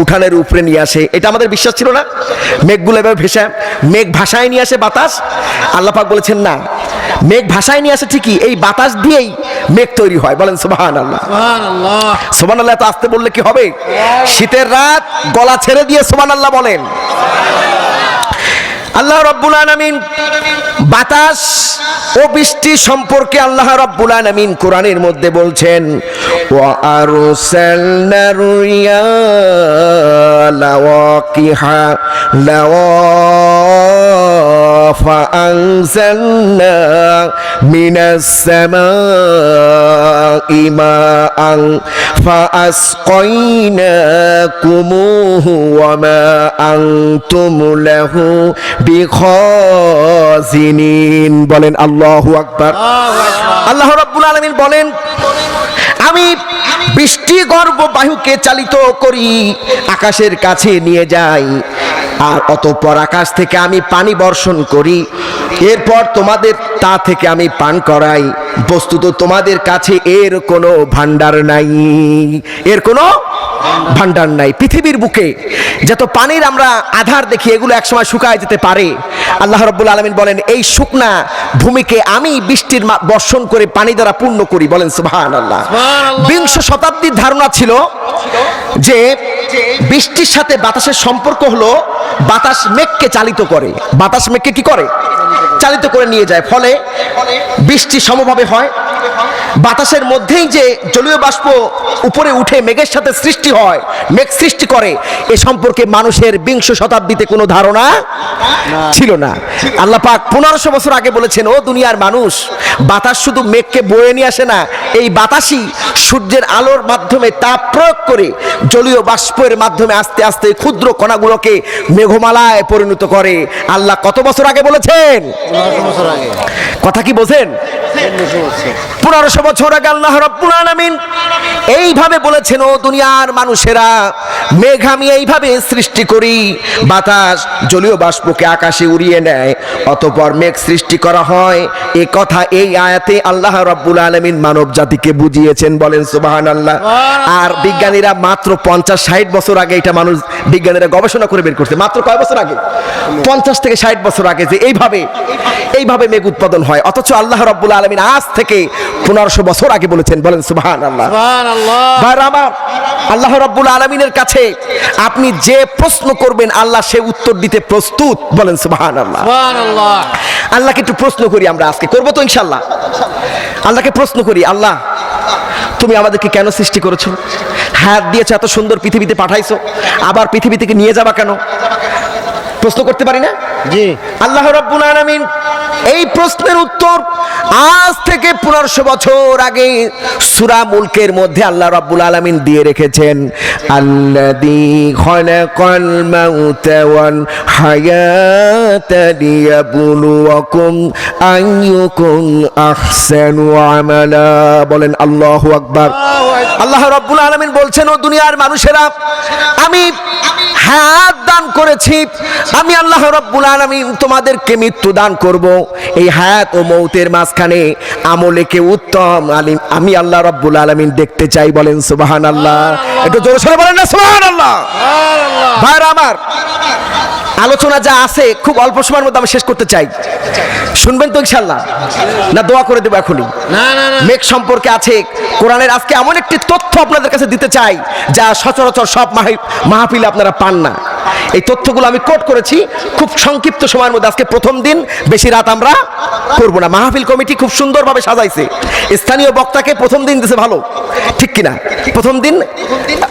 উঠানের উপরে নিয়ে আসে। এটা আমাদের বিশ্বাস ছিল না? মেঘগুলো এভাবে মেঘ ভাষায় নিয়ে আসে বাতাস। আল্লাহ পাক বলেছেন না, মেঘ ভাষায় নিয়ে আসে ঠিকই, এই বাতাস দিয়েই মেঘ তৈরি হয়। বলেন সুবহানাল্লাহ। সুবহানাল্লাহ। সুবহানাল্লাহ তো আসতে বললে কি হবে? শীতের রাত গলা ছেড়ে দিয়ে সুবহানাল্লাহ বলেন। আল্লাহ রাব্বুল আলামিন বাতাস ও বৃষ্টি সম্পর্কে আল্লাহ রাব্বুল আলামিন কোরআনের মধ্যে বলছেন, ওয়া আরসালনা রিয়ালা ওয়াকিহা লাওয়া আনজালনা মিনাস সামাই মাআন ফাআসকাইনাকুমুহু ওয়া মা আনতুম লাহু বিখাজিনিন। বলেন আল্লাহু আকবার। আল্লাহ রাব্বুল আলামিন বলেন, আমি বৃষ্টি গর্ভ বায়ুকে চালিত করি, আকাশের কাছে নিয়ে যাই, আর অতঃপর আকাশ থেকে আমি পানি বর্ষণ করি, এরপর তোমাদের তা থেকে আমি পান করাই। বস্তুত তোমাদের কাছে এর কোনো ভান্ডার নাই, এর কোনো ভান্ডার নাই। পৃথিবীর বুকে যত পানির আমরা আধার দেখি, এগুলো একসময় শুকায় যেতে পারে। আল্লাহ রাব্বুল আলামিন বলেন, এই শুকনা ভূমিকে আমি বৃষ্টির বর্ষণ করে পানি দ্বারা পূর্ণ করি। বলেন সুবহানাল্লাহ। বিংশ শতাব্দীর ধারণা ছিল যে বৃষ্টির সাথে বাতাসের সম্পর্ক হলো বাতাস মেঘকে চালিত করে। বাতাস মেঘকে কি করে? চালিত করে নিয়ে যায়, ফলে বৃষ্টি সমভাবে হয়। বাতাসের মধ্যেই যে জলীয় বাষ্প উপরে উঠে মেঘের সাথে সৃষ্টি হয়, মেঘ সৃষ্টি করে, এ সম্পর্কে মানুষের বিংশ শতাব্দীতে কোনো ধারণা ছিল না। আল্লাহ পাক 1500 বছর আগে বলেছেন, ও দুনিয়ার মানুষ, বাতাস শুধু মেঘকে বয়ে নিয়ে আসে না, এই বাতাসই সূর্যের আলোর মাধ্যমে তাপ প্রয়োগ করে জলীয় বাষ্পের মাধ্যমে আস্তে আস্তে ক্ষুদ্র কণাগুলোকে মেঘমালায় পরিণত করে। আল্লাহ কত বছর আগে বলেছেন? 1500 বছর আগে। কথা কি বোঝেন? 1500 বছর আগে আল্লাহ রাব্বুল আলামিন এইভাবে বলেছেন, ও দুনিয়ার মানুষেরা, মেঘ আমি এইভাবে সৃষ্টি করি, বাতাস জলীয় বাষ্পকে আকাশে উড়িয়ে নেয়, অতঃপর মেঘ সৃষ্টি করা হয়। এই কথা এই আয়াতে আল্লাহ রাব্বুল আলামিন মানব জাতিকে বুঝিয়েছেন। বলেন সুবহানাল্লাহ। আর বিজ্ঞানীরা মাত্র 50-60 বছর আগে এটা বিজ্ঞানীরা গবেষণা করে বের করছে। মাত্র কয় বছর আগে? 50 থেকে 60 বছর আগে, যে এইভাবে মেঘ উৎপাদন হয়, অথচ আল্লাহ রাব্বুল আলামিন আজ থেকে 1500 বছর আগে বলেছেন। বলেন সুবহানাল্লাহ। সুবহানাল্লাহ। ভাইরা আমার, আল্লাহ রাব্বুল আলামিনের কাছে আপনি যে প্রশ্ন করবেন আল্লাহ সে উত্তর দিতে প্রস্তুত। বলেন সুবহানাল্লাহ। সুবহানাল্লাহ। আল্লাহকে একটু প্রশ্ন করি, আমরা আজকে করবো তো ইনশাল্লাহ। আল্লাহকে প্রশ্ন করি, আল্লাহ তুমি আমাদেরকে কেন সৃষ্টি করেছো? হায়াত দিয়েছো, এত সুন্দর পৃথিবীতে পাঠাইছো, আবার পৃথিবী থেকে নিয়ে যাবা কেন? প্রশ্ন করতে পারি না? জি। আল্লাহ রাব্বুল আলামিন এই প্রশ্নের উত্তর আজ থেকে 1500 বছর আগে সূরা মুলকের মধ্যে আল্লাহ রাব্বুল আলামিন দিয়ে রেখেছেন। আল্লাযী খালাকাল মাউতা ওয়াল হায়াতা লিয়াবলুয়াকুম আইয়ুকুম আহসানু আমালা। বলেন আল্লাহু আকবার। আল্লাহ রাব্বুল আলামিন বলছেন, ও দুনিয়ার মানুষেরা, আমি হায়াত দান করেছি, আমি আল্লাহ রাব্বুল আলামিন তোমাদেরকে মৃত্যু দান করব। এই হায়াত ও মৌতের মাঝখানে আমলে কে উত্তম আমি আল্লাহ রাব্বুল আলামিন দেখতে চাই। বলেন সুবহানাল্লাহ। একটু জোরে সোরে বলেন না সুবহানাল্লাহ। ভাইরা আমার, আলোচনা যা আছে খুব অল্প সময়ের মধ্যে আমি শেষ করতে চাই। শুনবেন তো ইনশাআল্লাহ? না দোয়া করে দেবো এখনই? না না না। মেঘ সম্পর্কে আছে কোরআনের আজকে এমন একটি তথ্য আপনাদের কাছে দিতে চাই যা সচরাচর সব মাহফিলে আপনারা পান না। এই তথ্যগুলো আমি কোট করেছি খুব সংক্ষিপ্ত সময়ের মধ্যে। আজকে প্রথম দিন, বেশি রাত আমরা করব না। মাহফিল কমিটি খুব সুন্দরভাবে সাজাইছে, স্থানীয় বক্তাকে প্রথম দিন দিয়েছে ভালো, ঠিক কিনা? প্রথম দিন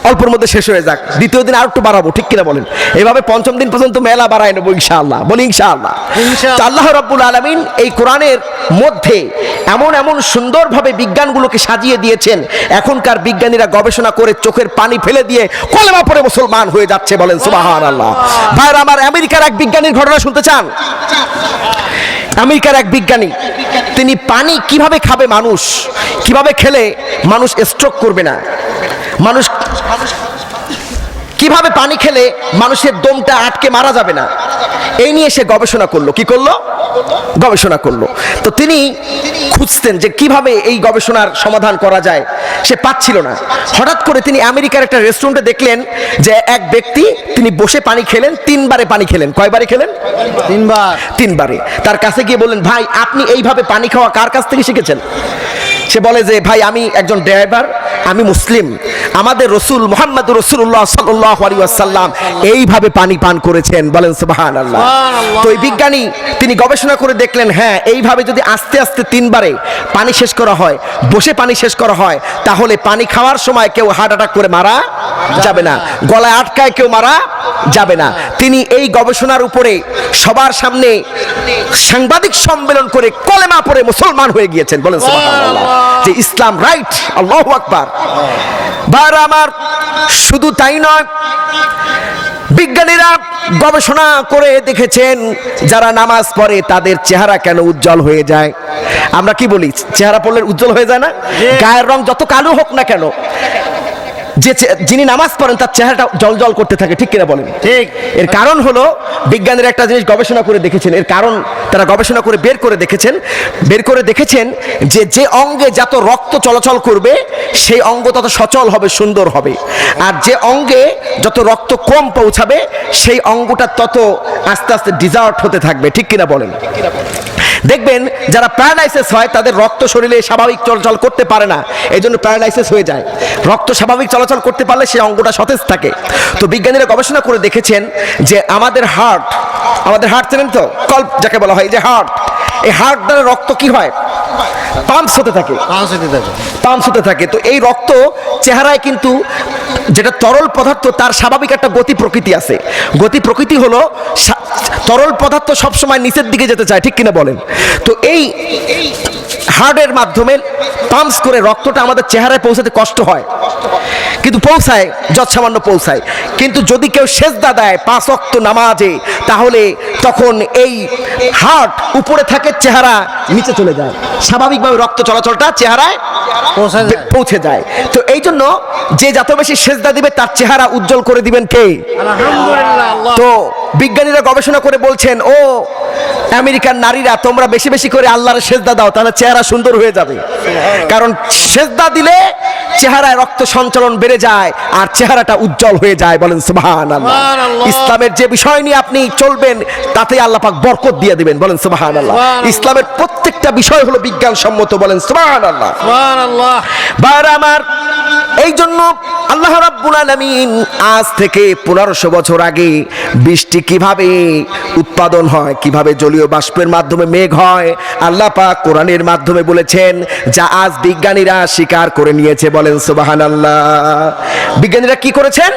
অল্পের মধ্যে শেষ হয়ে যাক, দ্বিতীয় দিন আর একটু বাড়াবো, ঠিক কিনা বলেন? এভাবে পঞ্চম দিন পর্যন্ত মেলা বাড়ায় নেবো ইনশাআল্লাহ। বলি ইনশাআল্লাহ। তো আল্লাহ রাব্বুল আলামিন এই কোরআনের মধ্যে এমন এমন সুন্দরভাবে বিজ্ঞানগুলোকে সাজিয়ে দিয়েছেন, এখনকার বিজ্ঞানীরা গবেষণা করে চোখের পানি ফেলে দিয়ে কলেমা পড়ে মুসলমান হয়ে যাচ্ছে। বলেন সুবহানাল্লাহ। ভাইরা আমার, আমেরিকার এক বিজ্ঞানীর ঘটনা শুনতে চান? আমেরিকার এক বিজ্ঞানী, তিনি পানি কিভাবে খাবে, মানুষ কিভাবে খেলে মানুষ স্ট্রোক করবে না, মানুষ কিভাবে পানি খেলে মানুষের দমটা আটকে মারা যাবে না, এই নিয়ে সে গবেষণা করলো। কি করলো? গবেষণা করলো। তো তিনি খুঁজতেন যে কিভাবে এই গবেষণার সমাধান করা যায়, সে পাচ্ছিল না। হঠাৎ করে তিনি আমেরিকার একটা রেস্টুরেন্টে দেখলেন যে এক ব্যক্তি, তিনি বসে পানি খেলেন, 3 বারে পানি খেলেন। কয়বারে খেলেন? 3 বার। 3 বারে। তার কাছে গিয়ে বললেন, ভাই আপনি এইভাবে পানি খাওয়া কার কাছ থেকে শিখেছেন? সে বলে যে, ভাই আমি একজন ড্রাইভার, আমি মুসলিম, আমাদের রসুল মুহাম্মদুর রাসূলুল্লাহ সাল্লাল্লাহু আলাইহি ওয়াসাল্লাম এইভাবে পানি পান করেছেন। বলেন সুবহানাল্লাহ। তো এই বিজ্ঞানী তিনি গবেষণা করে দেখলেন, হ্যাঁ এইভাবে যদি আস্তে আস্তে 3 বারে পানি শেষ করা হয়, বসে পানি শেষ করা হয়, তাহলে পানি খাওয়ার সময় কেউ হার্ট অ্যাটাক করে মারা যাবে না, গলায় আটকায় কেউ মারা যাবে না। তিনি এই গবেষণার উপরে সবার সামনে সাংবাদিক সম্মেলন করে কলেমা পড়ে মুসলমান হয়ে গিয়েছেন। বলেন সুবহানাল্লাহ। যে ইসলাম রাইট। আল্লাহু আকবার। ভাইরা আমার, শুধু তাই নয়, বিজ্ঞানীরা গবেষণা করে দেখেছেন যারা নামাজ পড়ে তাদের চেহারা কেন উজ্জ্বল হয়ে যায়। আমরা কি বলি, চেহারা পড়লে উজ্জ্বল হয়ে যায় না? গায়ের রং যত কালো হোক না কেন, যিনি নামাজ পড়েন তার চেহারাটা জলজল করতে থাকে, ঠিক কিনা বলেন? ঠিক। এর কারণ হলো, বিজ্ঞানীরা একটা জিনিস গবেষণা করে দেখেছেন, এর কারণ তারা গবেষণা করে বের করে দেখেছেন যে যে অঙ্গে যত রক্ত চলাচল করবে সেই অঙ্গ তত সচল হবে, সুন্দর হবে। আর যে অঙ্গে যত রক্ত কম পৌঁছাবে সেই অঙ্গটা তত আস্তে আস্তে ডিজার্ট হতে থাকবে, ঠিক কিনা বলেন? দেখবেন যারা প্যারালাইসিস হয় তাদের রক্ত শরীরে স্বাভাবিক চলাচল করতে পারে না, এই জন্য প্যারালাইসিস হয়ে যায়। রক্ত স্বাভাবিক চলাচল করতে পারলে সেই অঙ্গটা সতেজ থাকে। তো বিজ্ঞানীরা গবেষণা করে দেখেছেন যে আমাদের হার্ট চেনেন তো, কল্প যাকে বলা হয়, এই যে হার্ট, এই হার্ট দ্বারা রক্ত কি হয়, পাম্পস হতে থাকে, পাম্পস হতে থাকে। তো এই রক্ত চেহারায় কিন্তু যেটা তরল পদার্থ তার স্বাভাবিক একটা গতি প্রকৃতি আছে। গতি প্রকৃতি হলো তরল পদার্থ সবসময় নিচের দিকে যেতে চায়, ঠিক কিনা বলেন? তো এই হার্টের মাধ্যমে পাম্পস করে রক্তটা আমাদের চেহারায় পৌঁছাতে কষ্ট হয়, কিন্তু পৌঁছায়, যৎসামান্য পৌঁছায়। কিন্তু যদি কেউ সেজদা দেয় 5 ওয়াক্ত নামাজে, তাহলে তখন এই হার্ট উপরে থাকে, চেহারা নিচে চলে যায়, স্বাভাবিকভাবে রক্ত চলাচলটা চেহারায় পৌঁছে যায়। তো এই জন্য যে যত বেশি সেজদা দিবে তার চেহারা উজ্জ্বল করে দিবেন কে? আলহামদুলিল্লাহ। তো বিজ্ঞানীরা গবেষণা করে বলছেন, ও আমেরিকার নারীরা তোমরা বেশি বেশি করে আল্লাহর সেজদা দাও, তাহলে চেহারা সুন্দর হয়ে যাবে। কারণ সেজদা দিলে চেহারায় রক্ত সঞ্চালন বেড়ে যায় আর চেহারাটা উজ্জ্বল হয়ে যায়। বলেন সুবহানাল্লাহ। সুবহানাল্লাহ। ইসলামের যে বিষয় নিয়ে আপনি চলবেন তাতে আল্লাহ পাক বরকত দিয়ে দিবেন। বলেন সুবহানাল্লাহ। সুবহানাল্লাহ। ইসলামের প্রত্যেকটা বিষয় হলো বিজ্ঞানসম্মত। বলেন সুবহানাল্লাহ। সুবহানাল্লাহ। ভাইরা আমার, এই জন্য আল্লাহ রাব্বুল আলামিন আজ থেকে 1500 বছর আগে বৃষ্টি কিভাবে উৎপাদন হয়, কিভাবে জলীয় বাষ্পের মাধ্যমে মেঘ হয়, আল্লাহ পাক কোরআনের মাধ্যমে বলেছেন, যা আজ বিজ্ঞানীরা স্বীকার করে নিয়েছে। বলেন সুবহানাল্লাহ। বিজ্ঞানীরা কি করেছেন?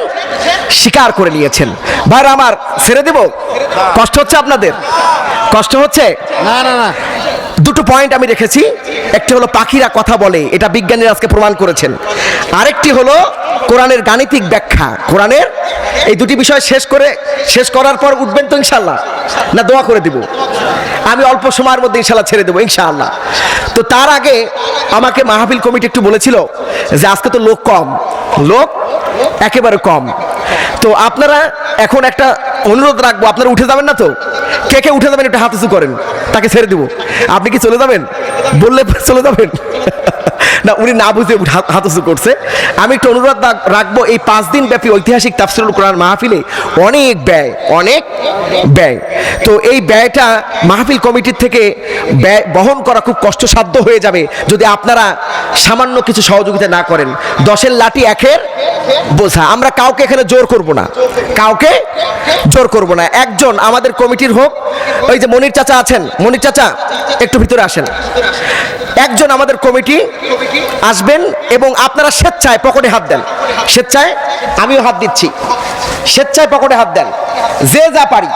স্বীকার করে নিয়েছেন। ভাইরা আমার, ছেড়ে দেব? কষ্ট হচ্ছে আপনাদের? কষ্ট হচ্ছে? না না না, দুটো পয়েন্ট আমি রেখেছি। একটি হলো পাখিরা কথা বলে, এটা বিজ্ঞানীরা আজকে প্রমাণ করেছেন। আরেকটি হলো কোরআনের গাণিতিক ব্যাখ্যা। কোরআনের এই দুটি বিষয় শেষ করার পর উঠবেন তো ইনশাআল্লাহ, না দোয়া করে দিব? আমি অল্প সময়ের মধ্যে ইনশাআল্লাহ ছেড়ে দেবো ইনশাআল্লাহ। তো তার আগে আমাকে মাহফিল কমিটি একটু বলেছিল যে আজকে তো লোক কম, লোক একেবারে কম। তো আপনারা এখন একটা অনুরোধ রাখবো, আপনারা উঠে যাবেন না তো? কে কে উঠে যাবেন একটু হাত উঁচু করেন, তাকে ছেড়ে দিব। আপনি কি চলে যাবেন? বললে চলে যাবেন? না, উনি না বুঝে হাত উঁচু করছে। আমি একটু অনুরোধ রাখবো, এই 5 দিন ব্যাপী ঐতিহাসিক তাফসীরুল কোরআন মাহফিলে অনেক ব্যয়। তো এই ব্যয়টা মাহফিল কমিটির থেকে ব্যয় বহন করা খুব কষ্টসাধ্য হয়ে যাবে যদি আপনারা সামান্য কিছু সহযোগিতা না করেন। 10-এর লাঠি 1-এর বোঝা। আমরা কাউকে এখানে জোর করব না, কাউকে জোর করব না। একজন আমাদের কমিটির হোক, ওই যে মনির চাচা আছেন, মনির চাচা একটু ভিতরে আসেন। একজন আমাদের কমিটি আসবেন এবং আপনারা স্বেচ্ছায় পকেটে হাত দেন। স্বেচ্ছায়, আমিও হাত দিচ্ছি, স্বেচ্ছায় পকেটে হাত দেন, যে যা পারি।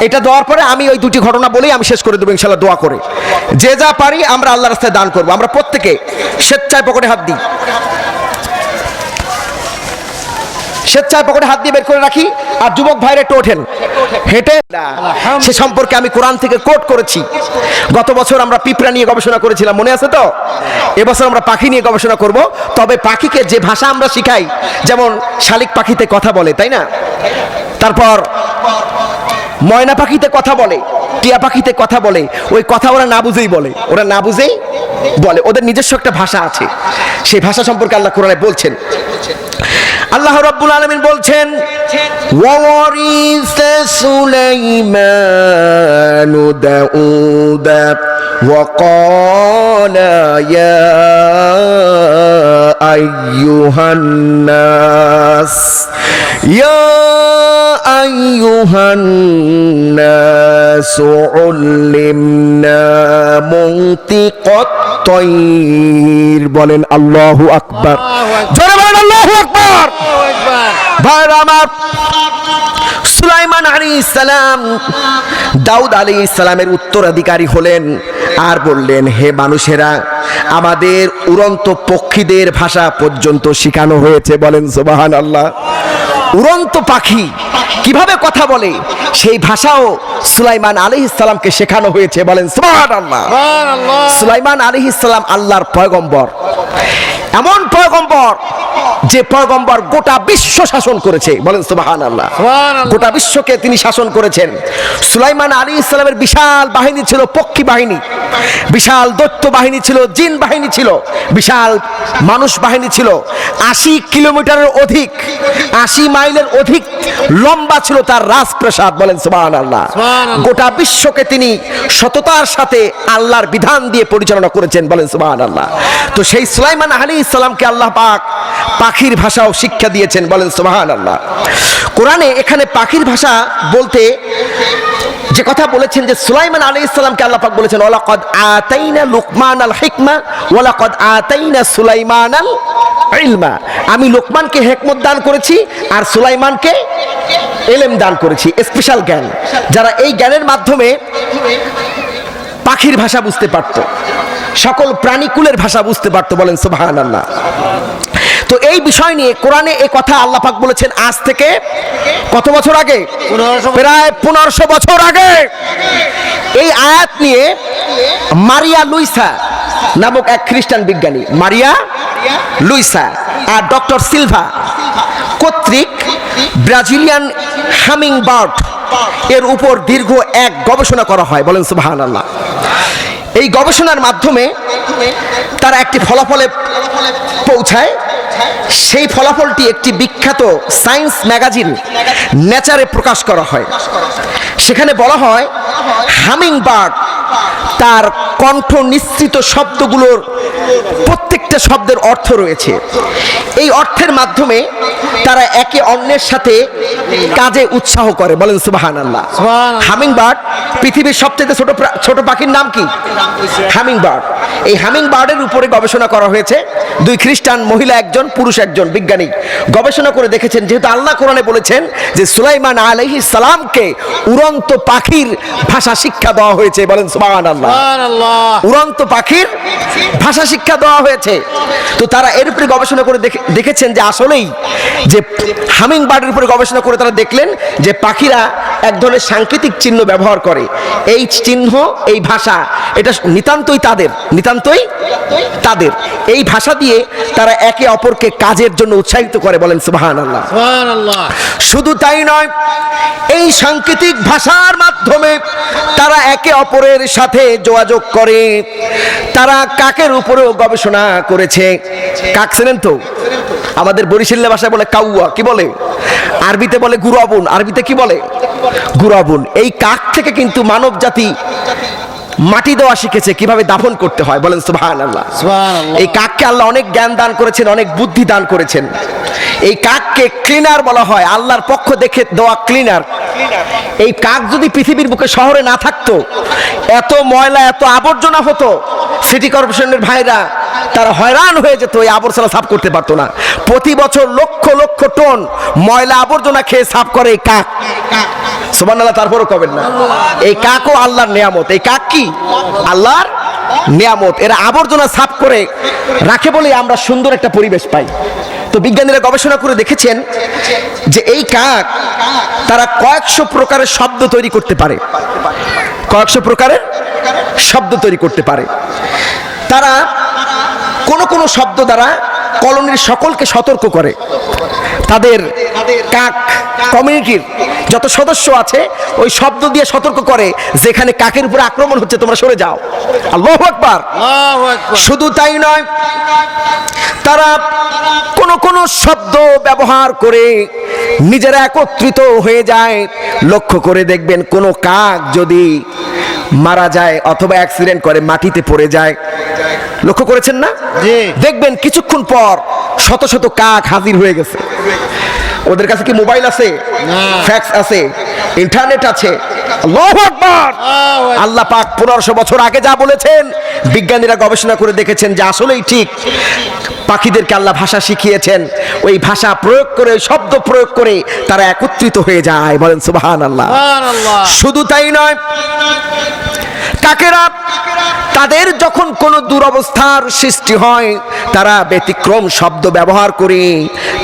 এটা দেওয়ার পরে আমি ওই দুটি ঘটনা বলেই আমি শেষ করে দেবো ইনশাআল্লাহ দোয়া করে। যে যা পারি আমরা আল্লাহর রাস্তায় দান করবো। আমরা প্রত্যেকে স্বেচ্ছায় পকেটে হাত দিই, স্বেচ্ছায় পকেটে হাত দিয়ে বের করে রাখি। আর যুবক ভাইরা একটু ওঠেন, হেঁটে। সে সম্পর্কে আমি কোরআন থেকে কোট করেছি। গত বছর আমরা পিঁপড়া নিয়ে গবেষণা করেছিলাম, মনে আছে তো? এবছর আমরা পাখি নিয়ে গবেষণা করব। তবে পাখিকে যে ভাষা আমরা শিখাই, যেমন শালিক পাখিতে কথা বলে, তাই না? তারপর ময়না পাখিতে কথা বলে, টিয়া পাখিতে কথা বলে। ওই কথা ওরা না বুঝেই বলে, ওরা না বুঝেই বলে। ওদের নিজস্ব একটা ভাষা আছে, সেই ভাষা সম্পর্কে আল্লাহ কোরআনে বলছেন। আল্লাহ রাব্বুল আলামিন বলছেন, ওয়ারিস সুলাইমান দাউদা وقال يا أيها الناس علمنا منطق الطير। বলেন আল্লাহু আকবার। জোরে বলেন আল্লাহু আকবার। ভাইরা আমার, সুলাইমান আলাইহিস সালাম দাউদ আলাইহিস সালামের উত্তরাধিকারী হলেন আর বললেন, হে মানুষেরা, আমাদের উড়ন্ত পক্ষীদের ভাষা পর্যন্ত শেখানো হয়েছে। বলেন সুবহানাল্লাহ। উড়ন্ত পাখি কিভাবে কথা বলে সেই ভাষাও সুলাইমান আলাইহিস সালামকে শেখানো হয়েছে। বলেন সুবহানাল্লাহ। সুলাইমান আলাইহিস সালাম আল্লাহর পয়গম্বর, এমন পয়গম্বর যে পয়গম্বর গোটা বিশ্ব শাসন করেছে। বলেন সুবহানাল্লাহ। গোটা বিশ্বকে তিনি শাসন করেছেন। সুলাইমান আলাইহিস সালামের বিশাল বাহিনী ছিল, পক্ষী বাহিনী, বিশাল দৈত্য বাহিনী ছিল, জিন বাহিনী ছিল, বিশাল মানুষ বাহিনী ছিল। 80 কিলোমিটারের অধিক, 80 মাইলের অধিক লম্বা ছিল তার রাজপ্রাসাদ। বলেন সুবহানাল্লাহ। গোটা বিশ্বকে তিনি সততার সাথে আল্লাহর বিধান দিয়ে পরিচালনা করেছেন। বলেন সুবহানাল্লাহ। তো সেই সুলাইমান আলাইহিস সালামকে আল্লাহ পাক পাখির ভাষাও শিক্ষা দিয়েছেন। বলেন সুবহানাল্লাহ। কোরআনে এখানে পাখির ভাষা বলতে যে কথা বলেছেন, যে সুলাইমান আলাইহিস সালামকে আল্লাহ পাক বলেছেন, ওয়ালাকাদ আতাইনা লুকমানাল হিকমা ওয়ালাকাদ আতাইনা সুলাইমানাল ইলমা। আমি লোকমানকে হিকমত দান করেছি আর সুলাইমানকে ইলম দান করেছি, স্পেশাল জ্ঞান। যারা এই জ্ঞানের মাধ্যমে পাখির ভাষা বুঝতে পারত, সকল প্রাণীকুলের ভাষা বুঝতে পারত। বলেন সুবহানাল্লাহ। তো এই বিষয় নিয়ে কোরআনে এই কথা আল্লাহ পাক বলেছেন আজ থেকে কত বছর আগে? প্রায় 1500 বছর আগে। এই আয়াত নিয়ে মারিয়া লুইসা নামক এক খ্রিস্টান বিজ্ঞানী, মারিয়া লুইসা আর ডক্টর সিলভা কর্তৃক ব্রাজিলিয়ান হামিং বার্ড এর উপর দীর্ঘ এক গবেষণা করা হয়, বলেন সুবহানাল্লাহ। এই গবেষণার মাধ্যমে তারা একটি ফলাফলে পৌঁছায়। সেই ফলাফলটি একটি বিখ্যাত সায়েন্স ম্যাগাজিন নেচারে প্রকাশ করা হয়। সেখানে বলা হয় হামিং বার্ড তার কণ্ঠ নিঃসৃত শব্দগুলোর প্রত্যেকটা শব্দের অর্থ রয়েছে। এই অর্থের মাধ্যমে তারা একে অন্যের সাথে কাজে উৎসাহ করে, বলেন সুবহানাল্লাহ। হামিং বার্ড পৃথিবীর সবচেয়ে ছোট পাখির নাম কি? Humming bird. এই হামিং বার্ডের উপরে গবেষণা করা হয়েছে। দুই খ্রিস্টান মহিলা একজন, পুরুষ একজন বিজ্ঞানী গবেষণা করে দেখেছেন, যেহেতু আল্লাহ কোরআনে বলেছেন যে সুলাইমান আলাইহিস সালামকে উড়ন্ত পাখির ভাষা শিক্ষা দেওয়া হয়েছে, বলেন সুবহানাল্লাহ। উড়ন্ত পাখির ভাষা শিক্ষা দেওয়া হয়েছে। তো তারা এর উপরে গবেষণা করে দেখেছেন যে আসলেই যে হামিং বার্ডের উপরে গবেষণা করে তারা দেখলেন যে পাখিরা এক ধরনের সাংকেতিক চিহ্ন ব্যবহার করে। এই চিহ্ন, এই ভাষা, এটা নিতান্তই তাদের এই ভাষা দিয়ে তারা একে অপরকে কাজের জন্য উৎসাহিত করে, বলেন সুবহানাল্লাহ। শুধু তাই নয়, এই সাংকেতিক ভাষার মাধ্যমে তারা একে অপরের সাথে যোগাযোগ করে। তারা কাকের উপরেও গবেষণা করেছে। কাক চেনেন তো? আমাদের বরিশালের ভাষায় বলে কাউয়া, কি বলে? আরবিতে বলে গুরাবুন। আরবিতে কি বলে? গুরাবুন। এই কাক থেকে কিন্তু মানব জাতি মাটি দেওয়া শিখেছে, কিভাবে দাফন করতে হয়, বলেন সুবহানাল্লাহ। এই কাককে আল্লাহ অনেক জ্ঞান দান করেছেন, অনেক বুদ্ধি দান করেছেন। এই কাককে ক্লিনার বলা হয়, আল্লাহর পক্ষ দেখে দেওয়া ক্লিনার। এই কাক যদি পৃথিবীর বুকে শহরে না থাকতো, এত ময়লা, এত আবর্জনা হতো, সিটি কর্পোরেশনের ভাইরা তারা হয়রান হয়ে যেত, এই আবর্জনা সাফ করতে পারতো না। প্রতি বছর লক্ষ লক্ষ টন ময়লা আবর্জনা খেয়ে সাফ করে এই কাক। সুবহানাল্লাহ, তারপরও কবেন না। এই কাকও আল্লাহর নিয়ামত। এই কাক কি? আল্লাহর নিয়ামত। এরা আবর্জনা সাফ করে রাখে বলে আমরা সুন্দর একটা পরিবেশ পাই। তো বিজ্ঞানীরা গবেষণা করে দেখেছেন যে এই কাক তারা কয়েকশো প্রকারের শব্দ তৈরি করতে পারে। কয়েকশো প্রকারের শব্দ তৈরি করতে পারে। তারা কোন কোন শব্দ দ্বারা কলোনির সকলকে সতর্ক করে। তাদের কাক কমিউনিটির যত সদস্য আছে ওই শব্দ দিয়ে সতর্ক করে, যেখানে কাকের উপরে আক্রমণ হচ্ছে তোমরা সরে যাও। আল্লাহু আকবার। শুধু তাই নয়, তারা কোন কোন শব্দ ব্যবহার করে নিজেরা একত্রিত হয়ে যায়। লক্ষ্য করে দেখবেন, কোন কাক যদি মারা যায় অথবা অ্যাক্সিডেন্ট করে মাটিতে পড়ে যায়, লক্ষ্য করেছেন না? দেখবেন কিছুক্ষণ পর শত শত কাক হাজির হয়ে গেছে। ওদের কাছে কি মোবাইল আছে? ফ্যাক্স আছে, ইন্টারনেট আছে। আল্লাহু আকবার। আল্লাহ পাক 1500 বছর আগে যা বলেছেন, বিজ্ঞানীরা গবেষণা করে দেখেছেন যে আসলেই ঠিক। পাখিদেরকে আল্লাহ ভাষা শিখিয়েছেন, ওই ভাষা প্রয়োগ করে, শব্দ প্রয়োগ করে তারা একত্রিত হয়ে যায়, বলেন সুবহানাল্লাহ। শুধু তাই নয়, কাকেরা তাদের যখন কোনো দুরবস্থার সৃষ্টি হয়, তারা ব্যতিক্রম শব্দ ব্যবহার করে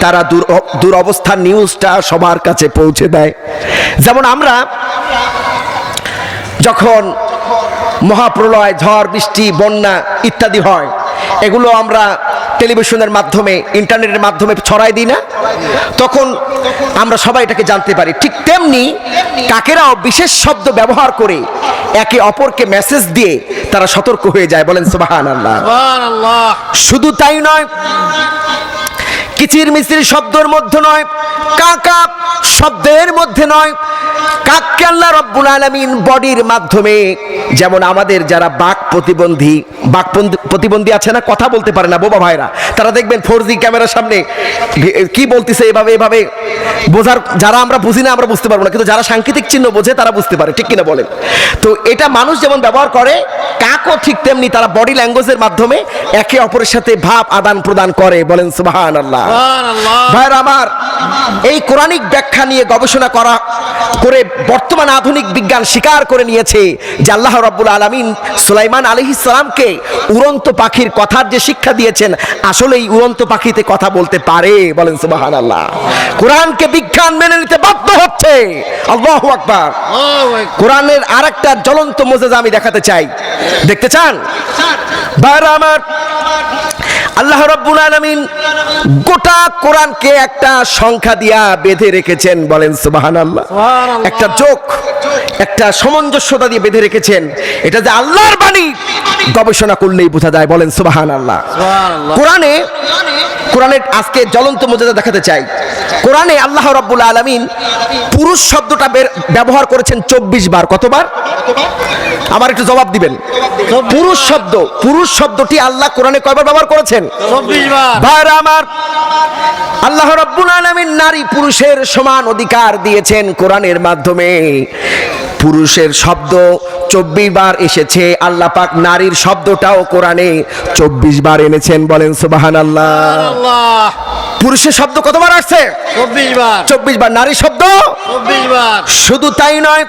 তারা দুরবস্থার নিউজটা সবার কাছে পৌঁছে দেয়। যেমন আমরা যখন মহাপ্রলয়, ঝড় বৃষ্টি, বন্যা ইত্যাদি হয়, এগুলো আমরা টেলিভিশনের মাধ্যমে, ইন্টারনেটের মাধ্যমে ছড়াই দিই না, তখন আমরা সবাই এটাকে জানতে পারি। ঠিক তেমনি কাকেরাও বিশেষ শব্দ ব্যবহার করে একে অপরকে মেসেজ দিয়ে তারা সতর্ক হয়ে যায়, বলেন সুবহানাল্লাহ। শুধু তাই নয়, কিচির মিচির শব্দের মধ্যে নয়, কাকা শব্দের মধ্যে নয়, কাককে আল্লাহ রব্বুল আলামিন বডির মাধ্যমে, যেমন আমাদের যারা বাক প্রতিবন্ধী আছে না, কথা বলতে পারে না বোবা ভাইরা, তারা দেখবেন 4G ক্যামেরার সামনে কি বলতেছে এভাবে এভাবে বোঝার, যারা আমরা বুঝি না আমরা বুঝতে পারবো না, কিন্তু যারা সাংকেতিক চিহ্ন বোঝে তারা বুঝতে পারে, ঠিক কিনা বলেন? তো এটা মানুষ যেমন ব্যবহার করে, কাকও ঠিক তেমনি তারা বডি ল্যাঙ্গুয়েজের মাধ্যমে একে অপরের সাথে ভাব আদান প্রদান করে, বলেন সুবহানাল্লাহ। ভাইরা আমার, এই কোরআনিক ব্যাখ্যা নিয়ে গবেষণা করে বর্তমান আধুনিক বিজ্ঞান স্বীকার করে নিয়েছে যে আল্লাহ রাব্বুল আলামিন সুলাইমান আলাইহিস সালামকে উড়ন্ত পাখির কথার যে শিক্ষা দিয়েছেন, আসলে এই উড়ন্ত পাখিতে কথা বলতে পারে, বলেন সুবহানাল্লাহ। কোরআনকে বিজ্ঞান মেনে নিতে বাধ্য হচ্ছে। আল্লাহু আকবার। কোরআনের আরেকটা জ্বলন্ত মুজিজা আমি দেখাতে চাই, দেখতে চান? ভাইরা আমার, আল্লাহ রাব্বুল আলামিন গোটা কোরআনকে একটা সংখ্যা দিয়া বেঁধে রেখেছেন, বলেন সুবহানাল্লাহ। সুবহানাল্লাহ। একটা যোগ, একটা সামঞ্জস্যতা দিয়ে বেঁধে রেখেছেন। এটা যে আল্লাহর বাণী গবেষণা করলেই বোঝা যায়, বলেন সুবহানাল্লাহ। সুবহানাল্লাহ। কোরআনের আজকে জ্বলন্ত মুজিজা দেখাতে চাই। কোরআনে আল্লাহ রাব্বুল আলামিন পুরুষ শব্দটা ব্যবহার করেছেন 24 বার। কতবার? আমার একটু জবাব দিবেন। পুরুষ শব্দটি আল্লাহ কোরআনে কয়বার ব্যবহার করেছেন? 24 বার। ভাইরা আমার, আল্লাহ রাব্বুল আলামিন নারী পুরুষের সমান অধিকার দিয়েছেন কোরআনের মাধ্যমে। পুরুষের শব্দ 24 বার এসেছে, আল্লাহ পাক নারীর শব্দটাও কোরআনে 24 বার এনেছেন, বলেন সুবহানাল্লাহ। আল্লাহ। পুরুষের শব্দ কতবার আসছে? 24 বার। 24 বার। নারীর শব্দ 24 বার। শুধু তাই নয়,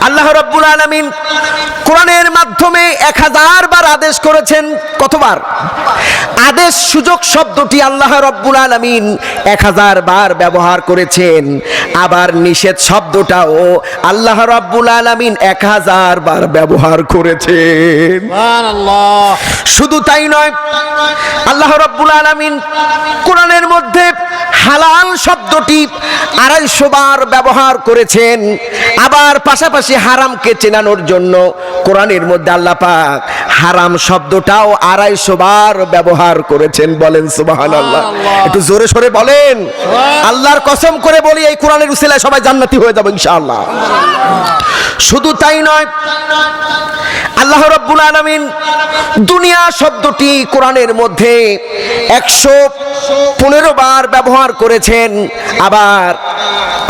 আল্লাহ রাব্বুল আলামিন কোরআনের মাধ্যমে 1000 বার আদেশ করেছেন। কতবার? আদেশ সুযোগ শব্দটি আল্লাহ রাব্বুল আলামিন 1000 বার ব্যবহার করেছেন। আবার নিষেধ শব্দটাও আল্লাহ রাব্বুল আলামিন 1000 বার ব্যবহার করেছেন। সুবহানাল্লাহ। শুধু তাই নয়, আল্লাহ রাব্বুল আলামিন কোরআনের মধ্যে হালাল শব্দটি 250 বার ব্যবহার করেছেন। আবার পাশাপাশি হারামকে চেনানোর জন্য কোরআনের মধ্যে আল্লাহ পাক হারাম শব্দটাও 250 বার ব্যবহার করেছেন, বলেন সুবহানাল্লাহ। একটু জোরে সরে বলেন। আল্লাহর কসম করে বলি, এই কোরআনের উসিলায় সবাই জান্নাতি হয়ে যাবে ইনশাআল্লাহ। শুধু তাই নয়, আল্লাহ রাব্বুল আলামিন দুনিয়া শব্দটি কোরআনের মধ্যে 115 বার ব্যবহার করেছেন। আবার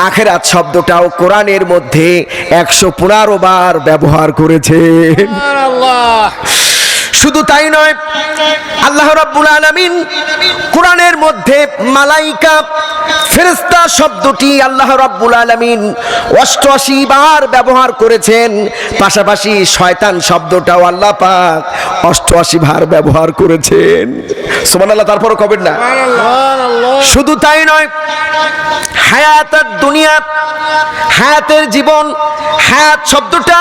আখিরাত শব্দটাও কোরআনের মধ্যে 115 বার ব্যবহার করেছেন। সুবহানাল্লাহ। শুধু তাই নয়, আল্লাহ রাব্বুল আলামিন কোরআনের মধ্যে মালাইকা ফেরেশতা শব্দটি আল্লাহ রাব্বুল আলামিন 88 বার ব্যবহার করেছেন। পাশাপাশি শয়তান শব্দটাও আল্লাহ পাক 88 বার ব্যবহার করেছেন। সুবহানাল্লাহ। তারপরও কবেন না। সুবহানাল্লাহ। শুধু তাই নয়, হায়াতের দুনিয়া, হায়াতের জীবন, হায়াত শব্দটা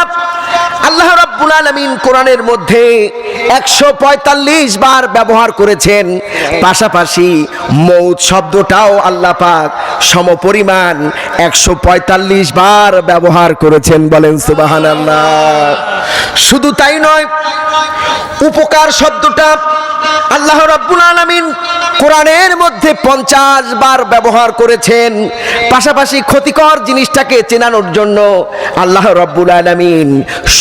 আল্লাহ রাব্বুল আলামিন কোরআনের মধ্যে 145 বার ব্যবহার করেছেন। পাশাপাশি মৌত শব্দটাও আল্লাহ পাক সমপরিমাণ 145 বার ব্যবহার করেছেন, বলেন সুবহানাল্লাহ। শুধু তাই নয়, উপকার শব্দটা আল্লাহ রাব্বুল আলামিন কোরআনের মধ্যে 50 বার ব্যবহার করেছেন। পাশাপাশি ক্ষতিকর জিনিসটাকে চেনানোর জন্য আল্লাহ রাব্বুল আলামিন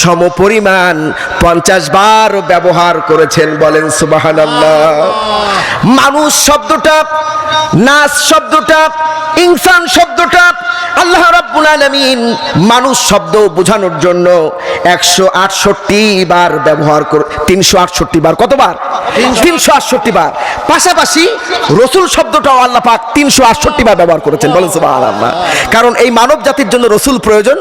সমপরিমাণ 50 বার ব্যবহার করেছেন, বলেন সুবহানাল্লাহ। মানুষ শব্দটা, নাস শব্দটা, ইনসান শব্দটা আল্লাহ রাব্বুল আলামিন মানুষ শব্দ বোঝানোর জন্য 168 বার ব্যবহার করে 368 বার। কতবার? 368 বার। পাশাপাশি রসুল শব্দটাও আল্লাহ পাক 368 বার ব্যবহার করেছেন, বলেন সুবহানাল্লাহ। কারণ এই মানব জাতির জন্য রসুল প্রয়োজন,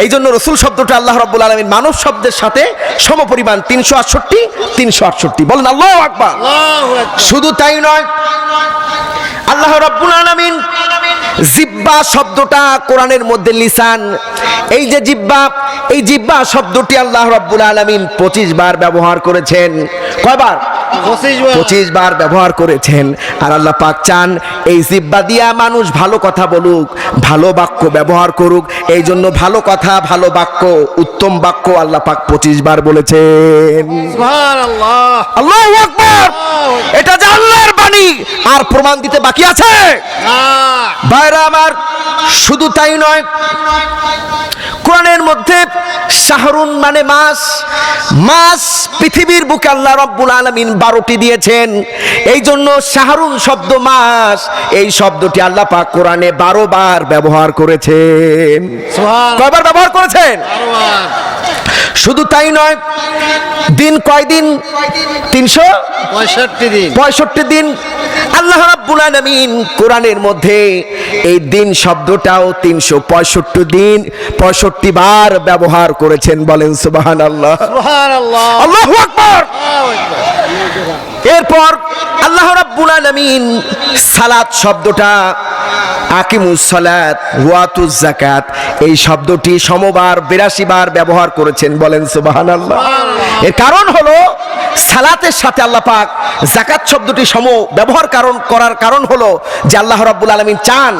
এই জন্য রসুল শব্দটা আল্লাহ রাব্বুল আলামিন মানব শব্দের সাথে সমপরিমাণ 368 বলেন আল্লাহু আকবার। আল্লাহু আকবার। শুধু তাই নয়, আল্লাহ রাব্বুল আলামিন জিহ্বা শব্দটা কোরআনের মধ্যে লিসান, এই যে জিহ্বা, এই জিহ্বা শব্দটি আল্লাহ রাব্বুল আলামিন 25 বার ব্যবহার করেছেন। কয়বার? 25 বার ব্যবহার করেছেন। আর আল্লাহ পাক চান এই জিহ্বা দিয়া মানুষ ভালো কথা বলুক, ভালো বাক্য ব্যবহার করুক। এই জন্য ভালো কথা, ভালো বাক্য, উত্তম বাক্য আল্লাহ পাক 25 বার বলেছেন। সুবহানাল্লাহ। আল্লাহু আকবার। এটা যে আল্লাহর বাণী, আর প্রমাণ দিতে বাকি আছে? ভাইরা আমার, শুধু তাই নয়, কোরআনের মধ্যে শাহরুন মানে মাস, মাস পৃথিবীর বুকে আল্লাহ রাব্বুল আলামিন 12টি দিয়েছেন। এই জন্য শাহরুন শব্দ মাস, এই শব্দটি আল্লাহ পাক কোরআনে 12 বার ব্যবহার করেছেন। কয়বার ব্যবহার করেছেন? শুধু তাই নয়, দিন কয় দিন? 365 দিন। 65 দিন আল্লাহ রাব্বুল আলামিন কোরআনের মধ্যে এই দিন শব্দটাও 365 দিন 65 বার ব্যবহার করেছেন, বলেন সুবহানাল্লাহ। সুবহানাল্লাহ। আল্লাহু আকবার। এরপর আল্লাহ রাব্বুল আলামিন সালাত শব্দটা, আকিমুস সালাত ওয়াতুজ যাকাত, এই শব্দটি সমবার 82 বার ব্যবহার করেছেন, বলেন সুবহানাল্লাহ। এর কারণ হলো সালাতের সাথে আল্লাহ পাক যাকাত শব্দটি সম ব্যবহার করার কারণ হলো যে আল্লাহ রাব্বুল আলামিন চান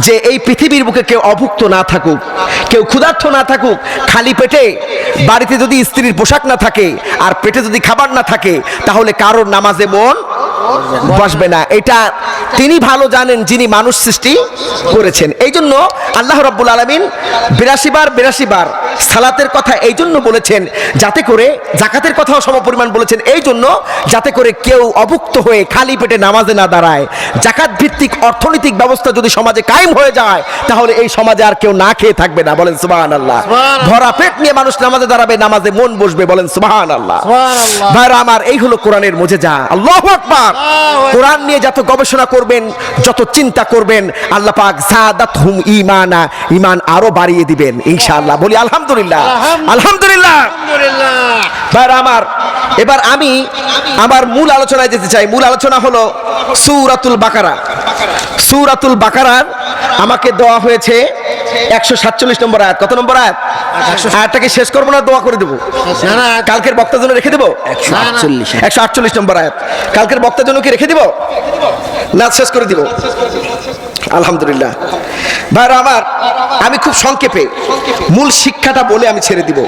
যে এই পৃথিবীর বুকে কেউ অভুক্ত না থাকুক, কেউ ক্ষুধার্ত না থাকুক। খালি পেটে বাড়িতে যদি স্ত্রীর পোশাক না থাকে আর পেটে যদি খাবার না থাকে, তাহলে কারোর নামাজে মন বসবে না। এটা তিনি ভালো জানেন যিনি মানুষ সৃষ্টি করেছেন। এই জন্য আল্লাহ রাব্বুল আলামিন 82 বার সালাতের কথা এই জন্য বলেছেন, যাতে করে জাকাতের কথাও সমপরিমাণ বলেছেন এই জন্য, যাতে করে কেউ অভুক্ত হয়ে খালি পেটে নামাজে না দাঁড়ায়। জাকাত ভিত্তিক অর্থনৈতিক ব্যবস্থা যদি সমাজে কায়েম হয়ে যায়, তাহলে এই সমাজে আর কেউ না খেয়ে থাকবে না। বলেন সুবহানাল্লাহ। ভরা পেট নিয়ে মানুষ নামাজে দাঁড়াবে, নামাজে মন বসবে। বলেন সুবহানাল্লাহ। ভাইরা আমার, এই হলো কোরআনের মুজিজা। আল্লাহু আকবার। কোরআন নিয়ে যত গবেষণা করবেন, যত চিন্তা করবেন, আল্লাহ পাক যাদাতহুম ঈমানা, ঈমান আরো বাড়িয়ে দিবেন ইনশাআল্লাহ। বলি আলহামদুলিল্লাহ, আলহামদুলিল্লাহ। ভাইরা আমার, এবার আমি আমার মূল আলোচনায় যেতে চাই। মূল আলোচনা হলো সূরাতুল বাকারা। সূরাতুল বাকারার আমাকে দেওয়া হয়েছে 147 নম্বর আয়াত। কত নম্বর আয়াত? আয়াতটাকে শেষ করবো না দোয়া করে দেবো? কালকের বক্তার জন্য রেখে দেবো 148 নম্বর আয়াত। কালকের বক্তার জন্য কি রেখে দিব না শেষ করে দিব? আলহামদুলিল্লাহ। ভাইরা আমার, আমি খুব সংক্ষেপে মূল শিক্ষাটা বলে আমি ছেড়ে দিব।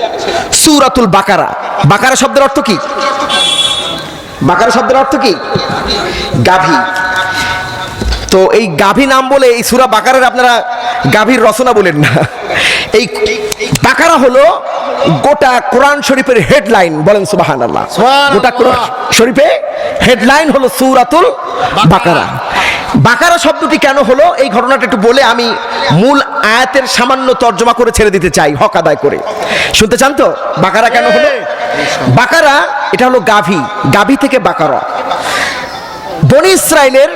সূরাতুল বাকারা। বাকারা শব্দের অর্থ কি? বাকারা শব্দের অর্থ কি? গাভী। তো এই গাভী নাম বলে এই সূরা বাকারার আপনারা গাভীর রচনা বলেন না। এই বাকারা হলো গোটা কোরআন শরীফের হেডলাইন। বলেন সুবহানাল্লাহ। গোটা কোরআন শরীফে হেডলাইন হলো সূরাতুল বাকারা। বাকারা শব্দটি কেন হলো, এই ঘটনাটা একটু বলে আমি মূল আয়াতের সামান্য তর্জমা করে ছেড়ে দিতে চাই, হক আদায় করে। শুনতে চান তো বাকারা কেন হলো? বাকারা এটা হলো গাভী, গাভী থেকে বাকারা। বনি ইসরাইলের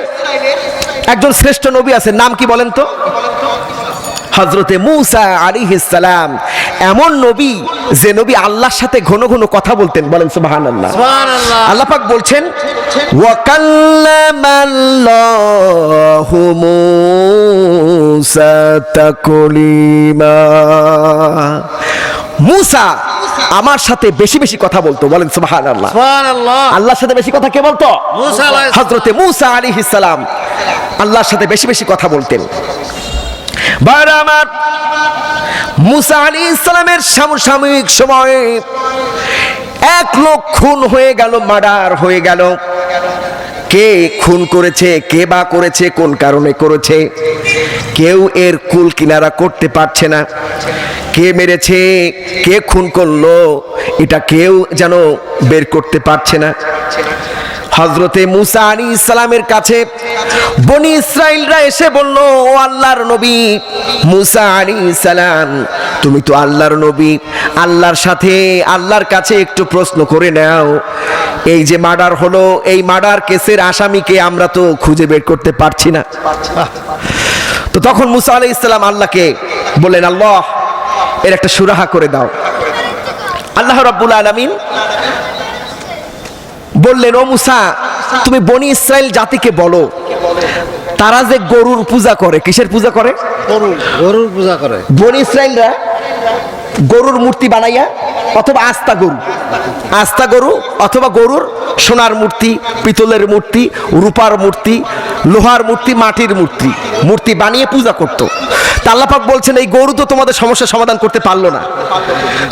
একজন শ্রেষ্ঠ নবী আছে, নাম কি বলেন তো? হযরতে মূসা আলাইহিস সালাম। এমন নবী যে নবী আল্লাহর সাথে ঘন ঘন কথা বলতেন। বলেন সুবহানাল্লাহ। আল্লাহ পাক বলছেন, ওয়া কাল্লামাল্লাহু মূসা তাকলিমা। মূসা আমার সাথে বেশি বেশি কথা বলতো। বলেন সুবহানাল্লাহ। আল্লাহর সাথে বেশি কথা কে বলতো? হযরতে মূসা আলাইহিস সালাম আল্লাহর সাথে বেশি বেশি কথা বলতেন। ভাইরা আমার, মূসা আলাইহিস সালামের সমসাময়িক সময়ে এক লোক খুন হয়ে গেল, মার্ডার হয়ে গেল। কে খুন করেছে, কে বা করেছে, কোন কারণে করেছে, কেউ এর কুল কিনারা করতে পারছে না। কে মেরেছে, কে খুন করলো, এটা কেউ যেন বের করতে পারছে না। হযরতে মূসা আলাইহিস সালামের কাছে বনি ইসরাইলরা এসে বলল, ও আল্লাহর নবী মূসা আলাইহিস সালাম, তুমি তো আল্লাহর নবী, আল্লাহর সাথে আল্লাহর কাছে একটু প্রশ্ন করে নাও। এই যে মার্ডার হলো, এই মার্ডার কেসের আসামিকে আমরা তো খুঁজে বের করতে পারছি না। তো তখন মূসা আলাইহিস সালাম আল্লাহকে বললেন, আল্লাহ এর একটা সুরাহা করে দাও। আল্লাহ রাব্বুল আলামিন বললেন, ও মূসা, তুমি বনি ইসরাইল জাতিকে বলো, তারা যে গরুর পূজা করে। কিসের পূজা করে? গরুর পূজা করে। বনি ইসরাইলরা গরুর মূর্তি বানাইয়া, অথবা আস্তা গরু অথবা গরুর সোনার মূর্তি, পিতলের মূর্তি, রূপার মূর্তি, লোহার মূর্তি, মাটির মূর্তি বানিয়ে পূজা করত। তা আল্লাহ পাক বলছেন, এই গরু তো তোমাদের সমস্যার সমাধান করতে পারলো না।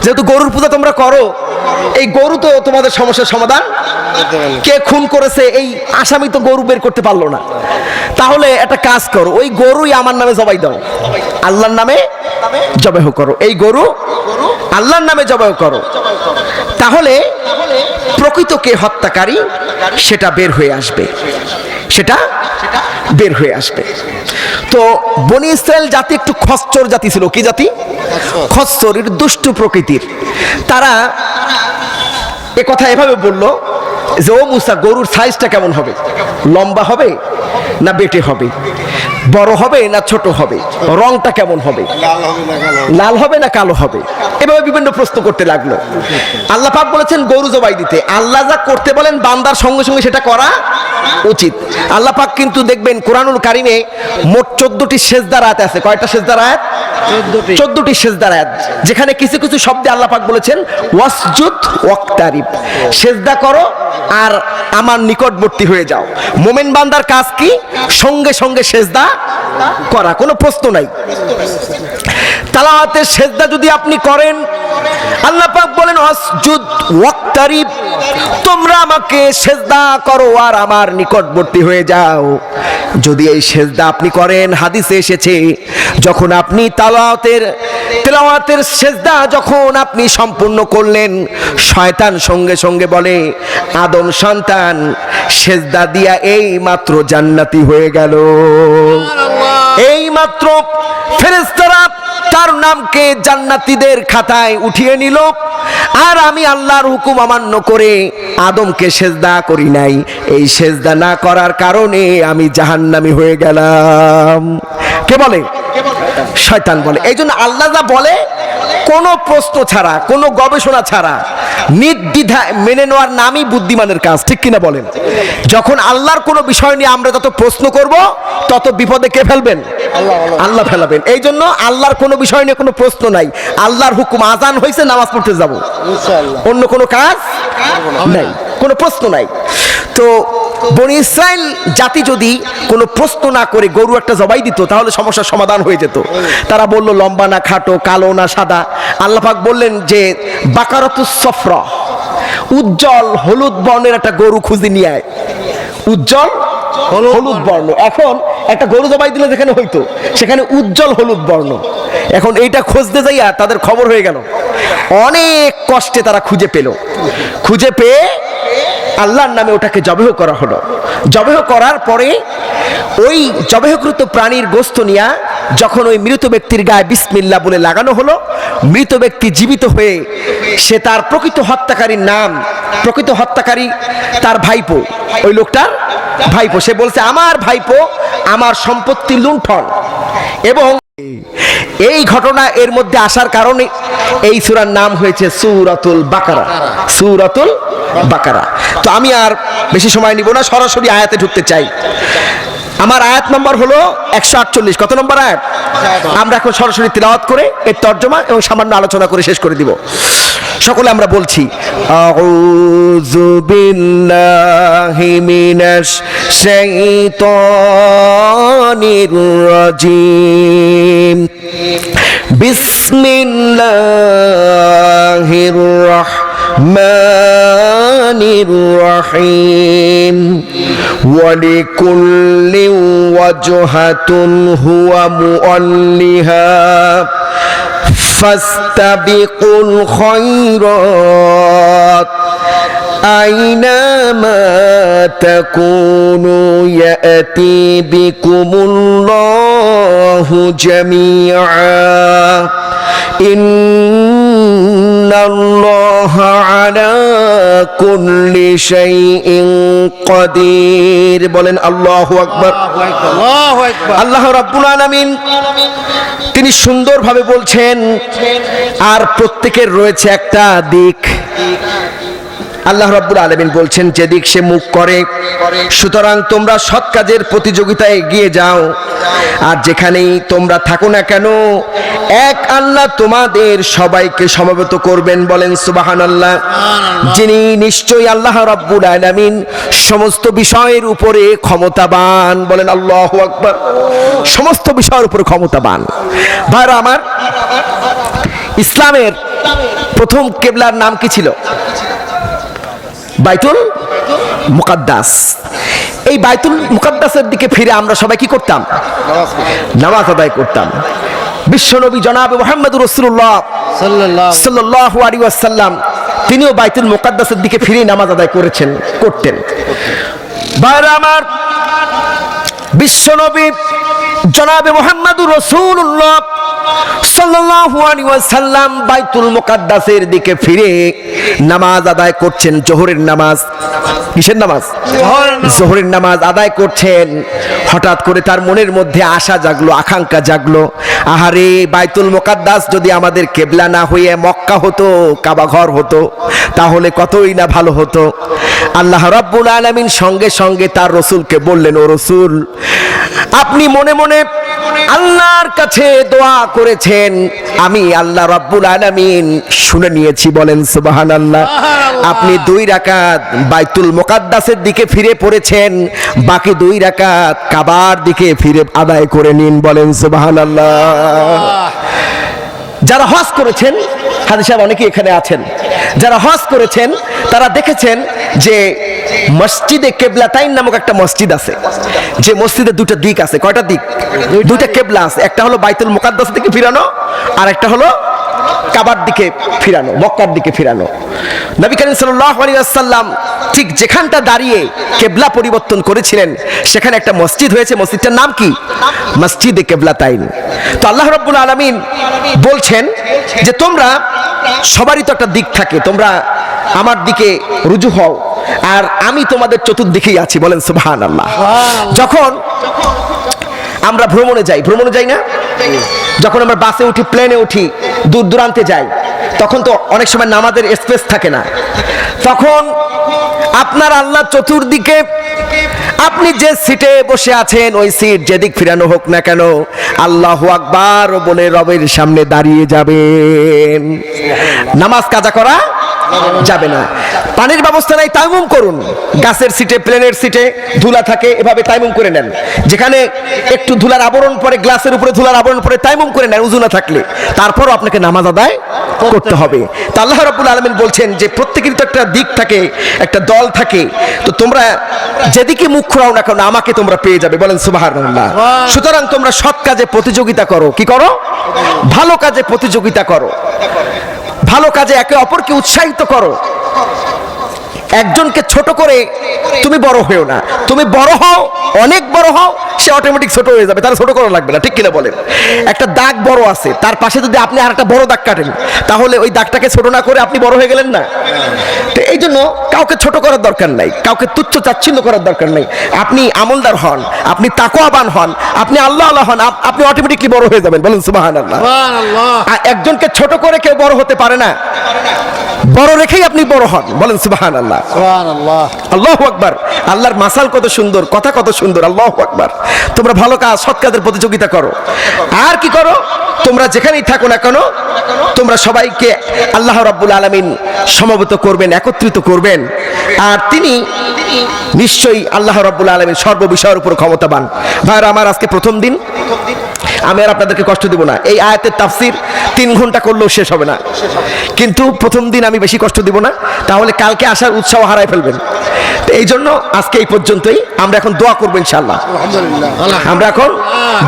যেহেতু গরুর পূজা তোমরা করো, এই গরু তো তোমাদের সমস্যার সমাধান, কে খুন করেছে এই আসামি তো গরু বের করতে পারলো না। তাহলে একটা কাজ করো, ওই গরুই আমার নামে জবাই দাও, আল্লাহর নামে জবাই করো। এই গরু আল্লাহর নামে জবাই করো, তাহলে প্রকৃত কে হত্যাকারী সেটা বের হয়ে আসবে, সেটা বের হয়ে আসবে। তো বনি ইসরাইল জাতি একটু খচ্চর জাতি ছিল। কি জাতি? খচ্চর, দুষ্টু প্রকৃতির। তারা এ কথা এভাবে বলল যে, ও মূসা, গরুর সাইজটা কেমন হবে? লম্বা হবে না বেটে হবে? বড় হবে না ছোট হবে? রংটা কেমন হবে? লাল হবে না কালো হবে? এভাবে বিভিন্ন প্রশ্ন করতে লাগলো। আল্লাহ পাক বলেছেন গরু জবাই দিতে। আল্লাহ যা করতে বলেন বান্দার সঙ্গে সঙ্গে সেটা করা উচিত। আল্লাহ পাক কিন্তু দেখবেন কোরআনুল কারিমে মোট 14টি সেজদার আয়াত আছে। কয়টা সেজদার আয়াত? 14টি সেজদার আয়াত, যেখানে কিছু কিছু শব্দে আল্লাহ পাক বলেছেন ওয়াসজুদ ওয়াক্তারিব, সেজদা করো আর আমার নিকটবর্তী হয়ে যাও। মোমেন বান্দার কাজ কি? সঙ্গে সঙ্গে সেজদা করা, কোনো প্রশ্ন নাই। তালাওয়াতের সেজদা যদি আপনি করেন, আল্লাহ পাক বলেন ওয়াসজুদ ওয়াক্তারিব, তোমরা আমাকে সেজদা করো আর আমার নিকটবর্তী হয়ে যাও। যদি এই সেজদা আপনি করেন, হাদিসে এসেছে যখন আপনি তেলাওয়াতের সেজদা যখন আপনি সম্পূর্ণ করলেন, শয়তান সঙ্গে সঙ্গে বলে আদম সন্তান সেজদা দিয়া এই মাত্র জান্নাতি হয়ে গেল। এই মাত্র ফেরেশতারা তার নামকে জান্নাতীদের খাতায় উঠিয়ে নিল, আর আমি আল্লাহর হুকুম অমান্য করে আদমকে সেজদা করি নাই, এই সেজদা না করার কারণে আমি জাহান্নামী হয়ে গেলাম। কে বলে? শয়তান বলে। এই জন্য আল্লাহ যা বলে কোনো প্রশ্ন ছাড়া, কোনো গবেষণা ছাড়া নির্দ্বিধায় মেনে নেওয়ার নামই বুদ্ধিমানের কাজ, ঠিক কিনা বলেন? যখন আল্লাহর কোনো বিষয় নিয়ে আমরা যত প্রশ্ন করব, তত বিপদে কে ফেলবেন? আল্লাহ ফেলাবেন। এই জন্য আল্লাহর কোনো বিষয় নিয়ে কোনো প্রশ্ন নাই। আল্লাহর হুকুম, আজান হয়েছে নামাজ পড়তে যাব, অন্য কোনো কাজ নাই, কোনো প্রশ্ন নাই। তো বনি ইসরাইল জাতি যদি কোনো প্রশ্ন না করে গরু একটা জবাই দিত, তাহলে সমস্যার সমাধান হয়ে যেত। তারা বলল লম্বা না খাটো, কালো না সাদা। আল্লাহ পাক বললেন যে বাকারাতুস সফরা, উজ্জ্বল হলুদ বর্ণের একটা গরু খুঁজে নিয়ে আয়। উজ্জ্বল হলুদ বর্ণ। এখন একটা গরু জবাই দিলে যেখানে হইতো, সেখানে উজ্জ্বল হলুদ বর্ণ। এখন এইটা খুঁজতে যাইয়া তাদের খবর হয়ে গেল। অনেক কষ্টে তারা খুঁজে পেল। খুঁজে পেয়ে আল্লাহর নামে ওটাকে জবেহ করা হলো। জবেহ করার পরে ওই জবেহকৃত প্রাণীর গোশত নিয়া যখন ওই মৃত ব্যক্তির গায়ে বিসমিল্লাহ বলে লাগানো হলো, মৃত ব্যক্তি জীবিত হয়ে সে তার প্রকৃত হত্যাকারীর নাম, প্রকৃত হত্যাকারী তার ভাইপো, ওই লোকটার ভাইপো, সে বলছে আমার ভাইপো আমার সম্পত্তি লুণ্ঠন। এবং এই ঘটনা এর মধ্যে আসার কারণে এই সূরার নাম হয়েছে সূরাতুল বাকারা। সূরাতুল বাকারা। তো আমি আর বেশি সময় নিব না, সরাসরি আয়াতে ঢুকতে চাই। আমার আয়াত নম্বর হলো 148। কত নম্বর আয়াত? আমরা এখন সরাসরি তিলাওয়াত করে এর তর্জমা এবং সামান্য আলোচনা করে শেষ করে দিব। সকলে আমরা বলছি আউযু বিল্লাহি মিনাশ শাইতানির রাজিম, বিসমিল্লাহির রাহমানির রাহিম, ওয়ালিকুল্লি ওয়াজহাতুন হুয়া মুআল্লিহা ফাস্তাবিকুল খায়রাত আইনামা তাকুনু ইয়াতি বিকুমুল্লাহু জামিআ ইন্নাল্লাহা আলা কুল্লি শাইইন কাদির। বলেন আল্লাহু আকবার। আল্লাহু আকবার। আল্লাহ রাব্বুল আলামিন তিনি সুন্দরভাবে বলছেন, আর প্রত্যেকের রয়েছে একটা দিক। আল্লাহ রাব্বুল আলামিন বলছেন যেদিক সে মুখ করে, সুতরাং তোমরা সৎ কাজের প্রতিযোগিতায় এগিয়ে যাও, আর যেখানেই তোমরা থাকো না কেন এক আল্লাহ তোমাদের সবাইকে সমবেত করবেন। বলেন সুবহানাল্লাহ। যিনি নিশ্চয়ই আল্লাহ রাব্বুল আলামিন সমস্ত বিষয়ের উপরে ক্ষমতাবান। বলেন আল্লাহু আকবার। সমস্ত বিষয়ের উপরে ক্ষমতাবান। ভাইরা আমার, ইসলামের প্রথম কিবলার নাম কি ছিল? বাইতুল মুকাদ্দাস। এই বাইতুল মুকাদ্দাসের দিকে ফিরে আমরা সবাই কি করতাম? নামাজ আদায় করতাম। বিশ্বনবী জনাব মুহাম্মদুর রাসূলুল্লাহ সাল্লাল্লাহু আলাইহি ওয়াসাল্লাম তিনিও বাইতুল মুকাদ্দাসের দিকে ফিরে নামাজ আদায় করতেন। ভাইরা আমার, বিশ্বনবী জনাব মুহাম্মদুর রাসূলুল্লাহ সাল্লাল্লাহু আলাইহি ওয়াসাল্লাম বাইতুল মুকাদ্দাসের দিকে ফিরে নামাজ আদায় করছেন। জোহরের নামাজ। কিসের নামাজ? জোহরের নামাজ আদায় করছেন। হঠাৎ করে তার মনের মধ্যে আশা জাগলো, আকাঙ্ক্ষা জাগলো, আহারে বাইতুল মুকাদ্দাস যদি আমাদের কেবলা না হয়ে মক্কা হতো, কাবা ঘর হতো, তাহলে কতই না ভালো হতো। আল্লাহ রাব্বুল আলামিন সঙ্গে সঙ্গে তার রাসূলকে বললেন, ও রাসূল, আপনি মনে মনে আল্লাহর কাছে দোয়া করেছেন, আমি আল্লাহ রাব্বুল আলামিন শুনে নিয়েছি, বলেন সুবহানাল্লাহ। আপনি 2 রাকাত বাইতুল মুকাদ্দাসের দিকে ফিরে পড়েছেন, বাকি 2 রাকাত কাবার দিকে ফিরে আদায় করে নিন, বলেন সুবহানাল্লাহ। যারা হজ করেছেন, হাজী সাহেব অনেকে এখানে আছেন, যারা হজ করেছেন তারা দেখেছেন যে মসজিদে কেবলাতাইন নামক একটা মসজিদ আছে, যে মসজিদে 2টা দিক আছে। কয়টা দিক? 2টা কেবলা আছে। একটা হলো বাইতুল মুকাদ্দাস দিকে ফিরানো, আর একটা হলো কাবার দিকে ফিরানো, মক্কার দিকে ফিরানো। নবী করিম সাল্লাল্লাহু আলাইহি ওয়াসাল্লাম ঠিক যেখানটা দাঁড়িয়ে কেবলা পরিবর্তন করেছিলেন সেখানে একটা মসজিদ হয়েছে। মসজিদটার নাম কি? মসজিদে কেবলাতাইন। তো আল্লাহ রাব্বুল আলামিন বলছেন যে তোমরা সবারই তো একটা দিক থাকে, তোমরা আমার দিকে রুজু হও, আর আমি তোমাদের চতুর্দিকেই আছি, বলেন সুবহানাল্লাহ। যখন আমরা ভ্রমণে যাই না, যখন আমরা বাসে উঠি, প্লেনে উঠি, দূর দূরান্তে যাই, তখন তো অনেক সময় নামাজের স্পেস থাকে না। তখন আপনার আল্লাহ চতুর্দিকে, আপনি যে সিটে বসে আছেন ওই সিট যেদিক ফিরানো হোক না কেন, আল্লাহু আকবার বলে রবের সামনে দাঁড়িয়ে যাবেন। নামাজ কাজা করা যাবে না। পানির ব্যবস্থা নাই, তায়াম্মুম করুন। গাছের সিটে, প্লেনের সিটে ধুলা থাকে, এভাবে তায়াম্মুম করে নেন। যেখানে একটু ধুলার আবরণ পড়ে, গ্লাসের উপরে ধুলার আবরণ পড়ে, তায়াম্মুম করে নেন উযু না থাকলে। তারপরও আপনাকে নামাজ আদায় করতে হবে। তা আল্লাহ রাব্বুল আলামিন বলছেন যে প্রত্যেকেরই তো একটা দিক থাকে, একটা দল থাকে, তো তোমরা যেদিকে মুখ ঘোরাও না কেন আমাকে তোমরা পেয়ে যাবে, বলেন সুবহানাল্লাহ। সুতরাং তোমরা সৎ কাজে প্রতিযোগিতা করো। কি করো? ভালো কাজে প্রতিযোগিতা করো, ভালো কাজে একে অপরকে উৎসাহিত করো। একজনকে ছোট করে তুমি বড় হও না, তুমি বড় হও, অনেক বড় হও, সে অটোমেটিক ছোট হয়ে যাবে, তার ছোট করা লাগবে না, ঠিক কিনা বলেন? একটা দাগ বড় আছে, তার পাশে যদি আপনি আর একটা বড় দাগ কাটেন, তাহলে ওই দাগটাকে ছোট না করে আপনি বড় হয়ে গেলেন না। তো এই জন্য কাউকে ছোট করার দরকার নাই, কাউকে তুচ্ছ তাচ্ছিল্য করার দরকার নাই। আপনি আমলদার হন, আপনি তাকওয়াবান হন, আপনি আল্লাহ আল্লাহ হন, আপনি অটোমেটিকলি বড় হয়ে যাবেন, বলেন সুবহানাল্লাহ। আর একজনকে ছোট করে কেউ বড় হতে পারে না, বড় রেখেই আপনি বড় হন, বলেন সুবহানাল্লাহ। আল্লাহু আকবার। আল্লাহর মাসাল কত সুন্দর, কথা কত সুন্দর, আল্লাহু আকবার। তোমরা ভালো কাজ, সৎ কাজের প্রতিযোগিতা করো। আর কি করো? তোমরা যেখানেই থাকো না কেন, তোমরা সবাইকে আল্লাহ রাব্বুল আলামিন সমবেত করবেন, একত্রিত করবেন। আর তিনি নিশ্চয়ই আল্লাহ রাব্বুল আলামিন সর্ববিষয়ের উপর ক্ষমতাবান। ভাইরা আমার, আজকে প্রথম দিন, আমি আর আপনাদেরকে কষ্ট দেব না। এই আয়াতের তাফসীর 3 ঘন্টা করলেও শেষ হবে না, কিন্তু প্রথম দিন আমি বেশি কষ্ট দিব না, তাহলে কালকে আসার উৎসাহ হারাই ফেলবেন। এই জন্য আজকে এই পর্যন্তই। আমরা এখন দোয়া করবো ইনশাআল্লাহ। আমরা এখন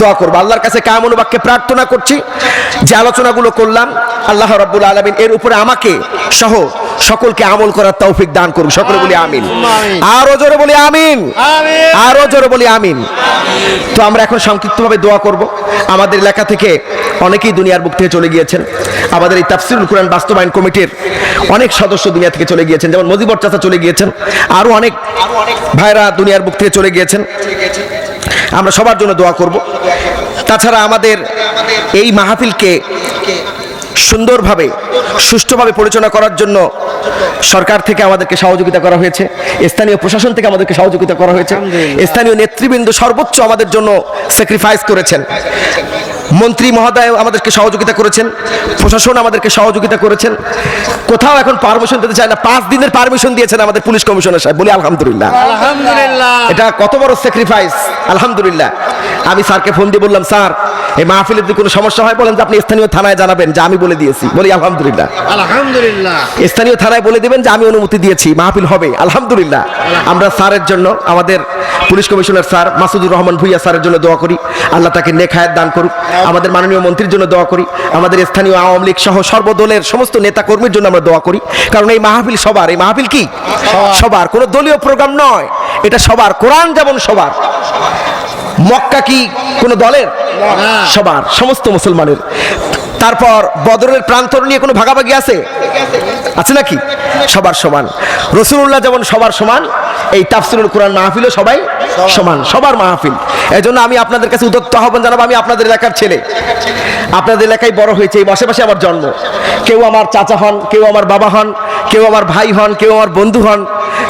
দোয়া করবো, আল্লাহর কাছে কামনা বাক্যে প্রার্থনা করছি যে আলোচনাগুলো করলাম, আল্লাহ রাব্বুল আলামিন এর উপরে আমাকে সহ সকলকে আমল করার তৌফিক দান করুন। সকলে বলি আমিন। আরো জোরে বলি আমিন, আরো জোরে বলি আমিন। তো আমরা এখন সংক্ষিপ্তভাবে দোয়া করব। আমাদের এলাকা থেকে অনেকেই দুনিয়ার বুক থেকে চলে গিয়েছেন। আমাদের এই তাফসীরুল কুরআন বাস্তবায়ন কমিটির অনেক সদস্য দুনিয়া থেকে চলে গিয়েছেন, যেমন মজিবর চাচা চলে গিয়েছেন, আরো অনেক ভাইরা দুনিয়ার বুক থেকে চলে গিয়েছেন। আমরা সবার জন্য দোয়া করব। তাছাড়া আমাদের এই মাহফিলকে সুন্দরভাবে, সুষ্ঠুভাবে পরিচালনা করার জন্য সরকার থেকে আমাদেরকে সহযোগিতা করা হয়েছে, স্থানীয় প্রশাসন থেকে আমাদেরকে সহযোগিতা করা হয়েছে, স্থানীয় নেতৃবৃন্দ সর্বোচ্চ আমাদের জন্য স্যাক্রিফাইস করেছেন। মন্ত্রী মহোদয় আমাদেরকে সহযোগিতা করেছেন, প্রশাসন আমাদেরকে সহযোগিতা করেছেন। কোথাও এখন পারমিশন দিতে চায় না, 5 দিনের পারমিশন দিয়েছেন আমাদের পুলিশ কমিশনার সাহেব। বলি আলহামদুলিল্লাহ, আলহামদুলিল্লাহ। এটা কত বড় স্যাক্রিফাইস, আলহামদুলিল্লাহ। আমি স্যারকে ফোন দিয়ে বললাম, স্যার এই মাহফিলের যদি কোনো সমস্যা হয় বলেন যে আপনি স্থানীয় থানায় জানাবেন যে আমি বলে দিয়েছি। বলি আলহামদুলিল্লাহ, আলহামদুলিল্লাহ। স্থানীয় থানায় বলে দিবেন যে আমি অনুমতি দিয়েছি, মাহফিল হবে, আলহামদুলিল্লাহ। আমরা স্যারের জন্য, আমাদের police commissioner sir Masudur Rahman Bhuiyan স্যারের জন্য দোয়া করি, আল্লাহ তাকে নেক হায়াত দান করুক। আমাদের মাননীয় মন্ত্রীর জন্য দোয়া করি, আমাদের স্থানীয় আওয়ামী লীগ সহ সর্বদলের সমস্ত নেতা কর্মীর জন্য আমরা দোয়া করি। কারণ এই মাহফিল সবার, এই মাহফিল কি সবার, কোনো দলীয় প্রোগ্রাম নয়, এটা সবার। কোরআন যেমন সবার, মক্কা কি কোনো দলের? সবার, সমস্ত মুসলমানের। তারপর বদরের প্রান্তর নিয়ে কোনো ভাগাভাগি আছে? আছে নাকি? সবার সমান। রাসূলুল্লাহ যেমন সবার সমান, এই তাফসীরুল কুরআন মাহফিলও সবাই সমান, সবার মাহফিল। এজন্য আমি আপনাদের কাছে উদ্যত আহ্বান জানাবো, আমি আপনাদের এলাকার ছেলে, আপনাদের এলাকায় বড় হয়েছে, এই আশেপাশে আমার জন্ম। কেউ আমার চাচা হন, কেউ আমার বাবা হন, কেউ আমার ভাই হন, কেউ আমার বন্ধু হন,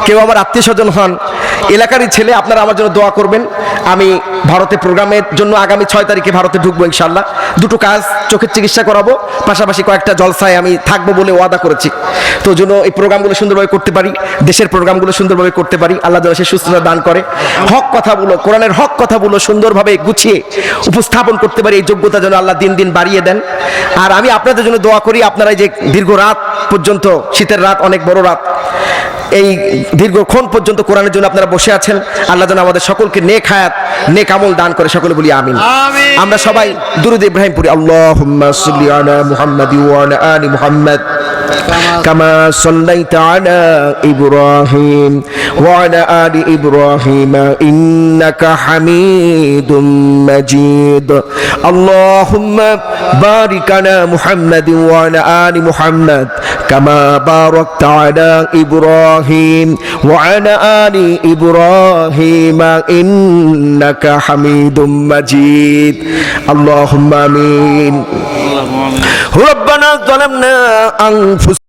কেউ আমার আত্মীয় স্বজন হন, এলাকারই ছেলে। আপনারা আমার জন্য দোয়া করবেন। আমি ভারতে প্রোগ্রামের জন্য আগামী 6 তারিখে ভারতে ঢুকবো ইনশাল্লাহ। দুটো কাজ, চোখের চিকিৎসা করাবো, পাশাপাশি কয়েকটা জলসায় আমি থাকবো বলে ওয়াদা করেছি। তো জন্য এই প্রোগ্রামগুলো সুন্দরভাবে করতে পারি, দেশের প্রোগ্রামগুলো সুন্দরভাবে করতে পারি, আল্লাহ যেন সে সুস্থতা দান করে। হক কথাগুলো, কোরআনের হক কথাগুলো সুন্দরভাবে গুছিয়ে উপস্থাপন করতে পারি, এই যোগ্যতা যেন আল্লাহ দিন দিন বাড়িয়ে দেন। আর আমি আপনাদের জন্য দোয়া করি, আপনারা এই যে দীর্ঘ রাত পর্যন্ত, শীতের রাত অনেক বড় রাত, এই দীর্ঘক্ষণ পর্যন্ত কোরআনের জন্য আপনারা বসে আছেন, আল্লাহ যেন আমাদের সকলকে নেক হায়াত, নেক আমল দান করে, সকলে বলি আমিন। আমিন। আমরা সবাই দুরূদ ইব্রাহিম পড়ি। আল্লাহুম্মা সাল্লি আলা মুহাম্মাদি ওয়া আলা আলি মুহাম্মাদ কামা সাল্লাইতা আলা ইব্রাহিম ওয়া আলা আলি ইব্রাহিম ইন্নাকা হামিদুম মাজিদ। আল্লাহুম্মা বারিক আলা মুহাম্মাদি ওয়া আলা আলি মুহাম্মাদ কামা বারাকতা আলা ইব্রাহিম ওয়া আলা আলি ইব্রাহিম ইন্নাকা হামিদুম মাজিদ। আল্লাহুম্মা আমিন। রব্বানা যালামনা আনফুসানা